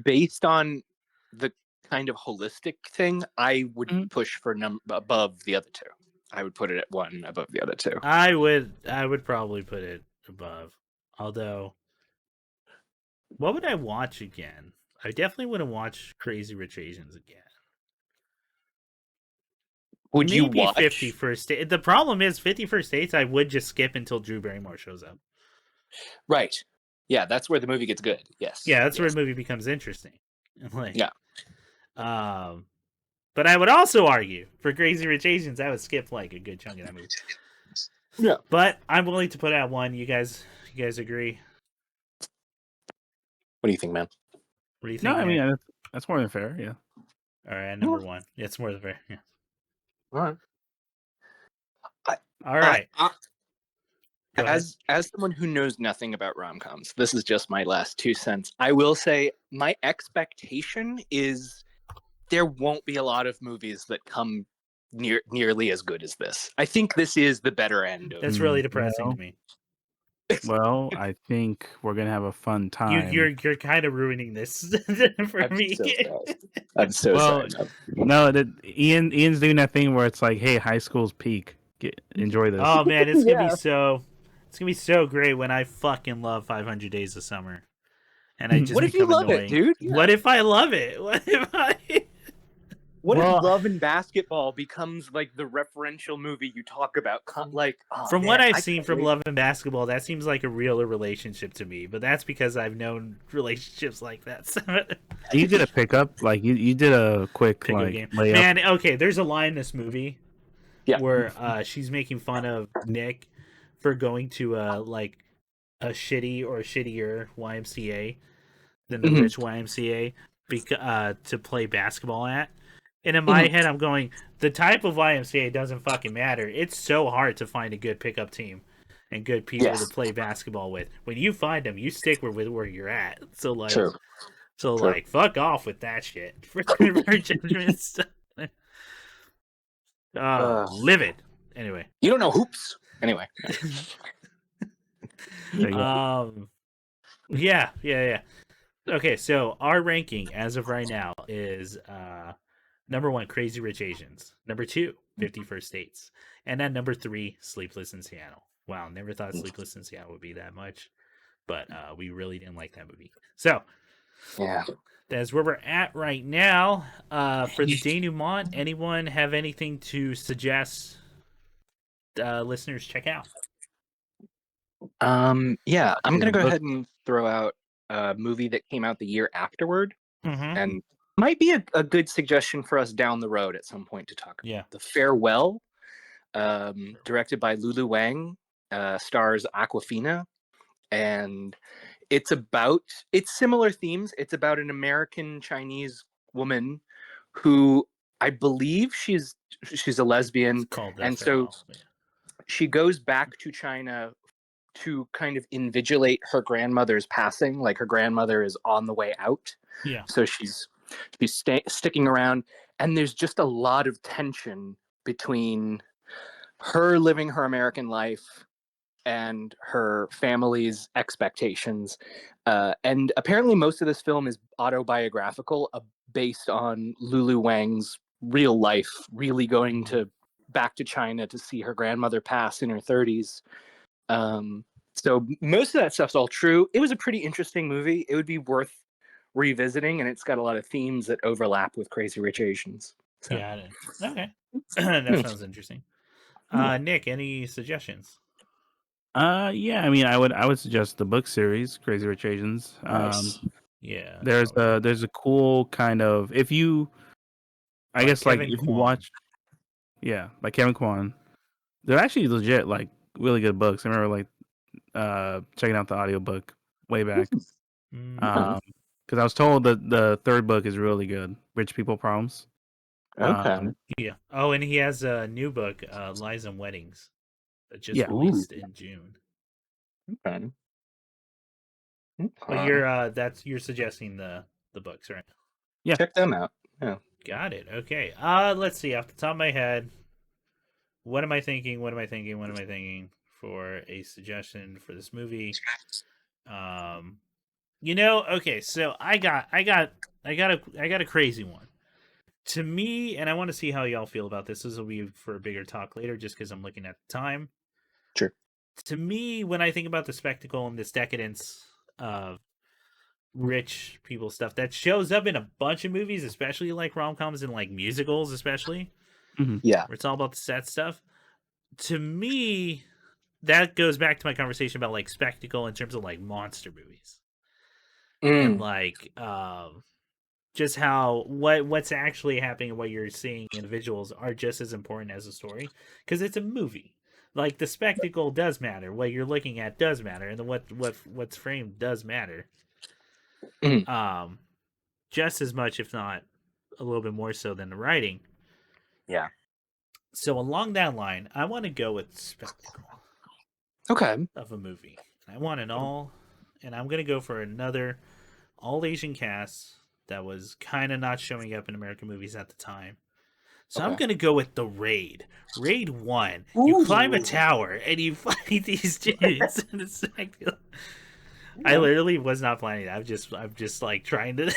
Based on the kind of holistic thing, I would push for above the other two. I would put it at 1 above the other 2. I would probably put it above. Although, what would I watch again? I definitely wouldn't watch Crazy Rich Asians again. Would you watch 50 First Dates? The problem is 50 First Dates I would just skip until Drew Barrymore shows up. Right. Yeah, that's where the movie gets good. Yes. Yeah, that's where Yes. the movie becomes interesting. Like, Yeah. But I would also argue for Crazy Rich Asians, I would skip like a good chunk of that movie. Yeah. But I'm willing to put out 1. You guys agree? What do you think, man? What do you think? No, I Nick? mean that's more than fair. Yeah. All right, number 1. Yeah, it's more than fair. Yeah. All right. All right. Go ahead. As someone who knows nothing about rom-coms, this is just my last 2 cents. I will say my expectation is there won't be a lot of movies that come nearly as good as this. I think this is the better end of That's really depressing well, to me. Well, I think we're gonna have a fun time. You're kind of ruining this for I'm me. so sad. I'm so Well, sorry. No, Ian's doing that thing where it's like, hey, high school's peak. Enjoy this. Oh man, it's gonna Yeah. be so great when I fucking love 500 Days of Summer, and I just What if you become love it, annoying. dude? Yeah. What if I love it? What if I? Well- if Love and Basketball becomes like the referential movie you talk about? From what I've seen from Love and Basketball, that seems like a realer relationship to me. But that's because I've known relationships like that. So, You did a pickup, like you did a quick pickup like game. layup. Man, okay, there's a line in this movie Yeah. where she's making fun of Nick for going to like a shitty or a shittier YMCA than the Mhm. rich YMCA to play basketball at. And in my head, I'm going, the type of YMCA doesn't fucking matter. It's so hard to find a good pickup team and good people Yes. to play basketball with. When you find them, you stick with where you're at. So like, True. True. like, fuck off with that shit. For judgment stuff. Livid. Anyway. You don't know hoops. Anyway. There you go. Yeah. Okay, so our ranking as of right now is number 1, Crazy Rich Asians. Number 2, 50 First Dates. And then number 3, Sleepless in Seattle. Wow, never thought Sleepless in Seattle would be that much, but we really didn't like that movie. So Yeah. that's where we're at right now. For the denouement, anyone have anything to suggest listeners check out? Yeah, I'm Is gonna the go book. ahead and throw out a movie that came out the year afterward, Mm-hmm. and might be a good suggestion for us down the road at some point to talk Yeah. about. The Farewell, directed by Lulu Wang, stars Aquafina, and it's similar themes. It's about an American Chinese woman who I believe she's a lesbian, It's called The and so Farewell. Yeah. she goes back to China to kind of invigilate her grandmother's passing. Like her grandmother is on the way out, Yeah. so she's sticking around, and there's just a lot of tension between her living her American life and her family's expectations. And apparently, most of this film is autobiographical, based on Lulu Wang's real life, really going to back to China to see her grandmother pass in her 30s. So most of that stuff's all true. It was a pretty interesting movie. It would be worth revisiting, and it's got a lot of themes that overlap with Crazy Rich Asians. So. Yeah. Okay. That sounds interesting. Nick, any suggestions? Yeah, I mean, I would suggest the book series, Crazy Rich Asians. Nice. Yeah. There's a cool kind of, if you, I By guess, like Kevin if you Kwan. watch, yeah, by Kevin Kwan. They're actually legit, like really good books. I remember like checking out the audiobook way back. Mm. Because I was told that the third book is really good, Rich People Problems. Okay. Yeah. Oh, and he has a new book, Lies and Weddings, that just Yeah. Ooh. released in June. Okay. But you're suggesting the books, right? Yeah. Check them out. Yeah. Got it. Okay. Let's see. Off the top of my head, what am I thinking? What am I thinking? What am I thinking for a suggestion for this movie? Okay, so I got a crazy one. To me, and I want to see how y'all feel about this. This will be for a bigger talk later, just because I'm looking at the time. Sure. To me, when I think about the spectacle and this decadence of rich people stuff that shows up in a bunch of movies, especially like rom-coms and like musicals, especially Yeah. where it's all about the set stuff. To me, that goes back to my conversation about like spectacle in terms of like monster movies and like just how what's actually happening and what you're seeing in visuals are just as important as the story because it's a movie. Like the spectacle does matter, what you're looking at does matter, and then what's framed does matter. Um, just as much, if not a little bit more so than the writing. Yeah. So along that line, I want to go with spectacle Okay. of a movie. I want an all, and I'm gonna go for another all Asian cast that was kind of not showing up in American movies at the time. So I'm Okay. gonna go with the Raid. Raid 1. You Ooh. climb a tower and you fight these dudes in a spectacle. I Yeah. literally was not planning that. I'm just like trying to.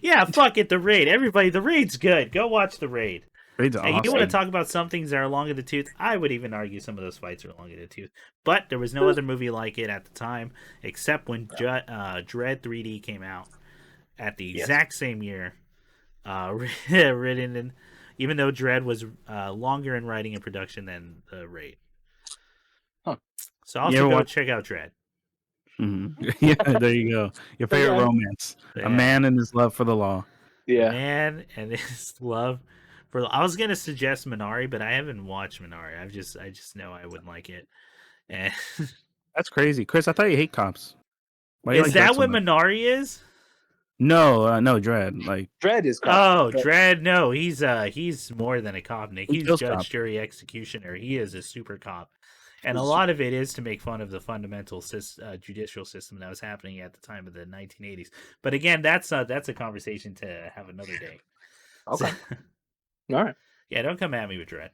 Yeah, fuck it, the Raid. Everybody, the Raid's good. Go watch the Raid. Raid's And you want to awesome. talk about some things that are long in the tooth? I would even argue some of those fights are long in the tooth. But there was no other movie like it at the time, except when Dread 3D came out at the exact same year. Written in, even though Dread was longer in writing and production than the Raid. Huh. So also go check out Dread. Mm-hmm. Yeah, there you go. Your favorite romance. Yeah. A man and his love for the law. Yeah. Man and his love for. I was gonna suggest Minari, but I haven't watched Minari. I just know I wouldn't like it. And That's crazy. Chris, I thought you hate cops. Why do you is like Dredd that so what much? Minari is? No, no, Dredd. Like Dread is Oh, Dread. Dread. No, he's more than a cop, Nick. he He's kills judge, cops. jury, executioner. He is a super cop. And a lot of it is to make fun of the fundamental judicial system that was happening at the time of the 1980s. But again, that's a conversation to have another day. Okay. All right. Yeah, don't come at me with Dread.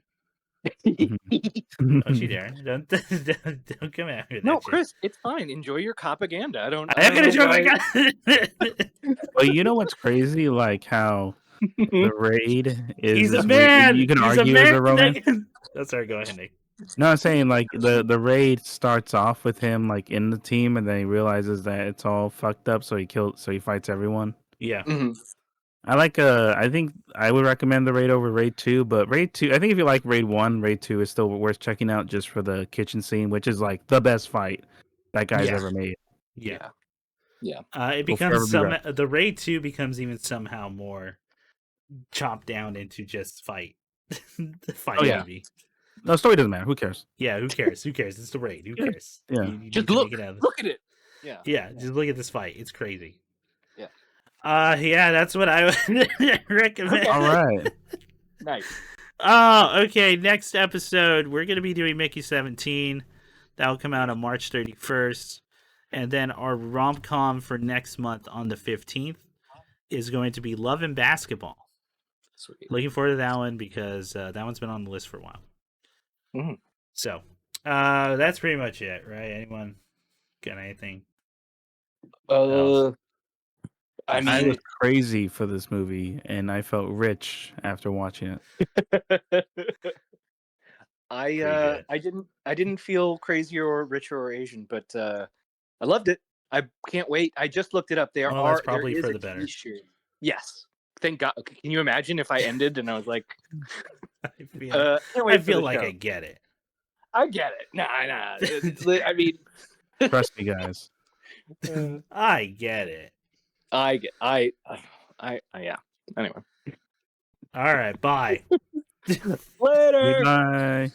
Don't you dare! Don't come at me with No, that shit. Chris, it's fine. Enjoy your propaganda. I don't. I am gonna know show my why- gun. Well, you know what's crazy? Like how the raid is He's a this man. you can He's a argue man. is a romance. That's sorry. Go ahead, Nick. No, I'm saying like the raid starts off with him like in the team, and then he realizes that it's all fucked up, so he fights everyone. Yeah. Mhm. I think I would recommend the raid over raid 2, but raid 2, I think if you like raid 1, raid 2 is still worth checking out just for the kitchen scene, which is like the best fight that guy's Yeah. ever made. Yeah. Yeah. It Will becomes forever be the raid 2 becomes even somehow more chopped down into just fight. The fight Oh, yeah. movie. No, story doesn't matter. Who cares? Yeah, who cares? Who cares? It's the raid. Who Yeah. cares? Yeah. You Just need to look. make it out of- Look at it. Yeah. Yeah, just look at this fight. It's crazy. Yeah. Yeah, that's what I would recommend. All right. Nice. Oh, okay. Next episode, we're going to be doing Mickey 17. That will come out on March 31st. And then our rom com for next month on the 15th is going to be Love and Basketball. Sweet. Looking forward to that one because that one's been on the list for a while. Mhm. So, that's pretty much it, right? Anyone got anything? else? I I was mean, crazy for this movie, and I felt rich after watching it. good. I didn't feel crazy or rich or Asian, but I loved it. I can't wait. I just looked it up. There Well, are that's probably there is for a the better. TV series. Yes. Thank God. Okay, can you imagine if I ended and I was like, I feel, can't wait I for feel the like show. I get it. I get it. Nah. I mean, Trust me, guys. I get it. Yeah. Anyway. All right, bye. Later. Goodbye.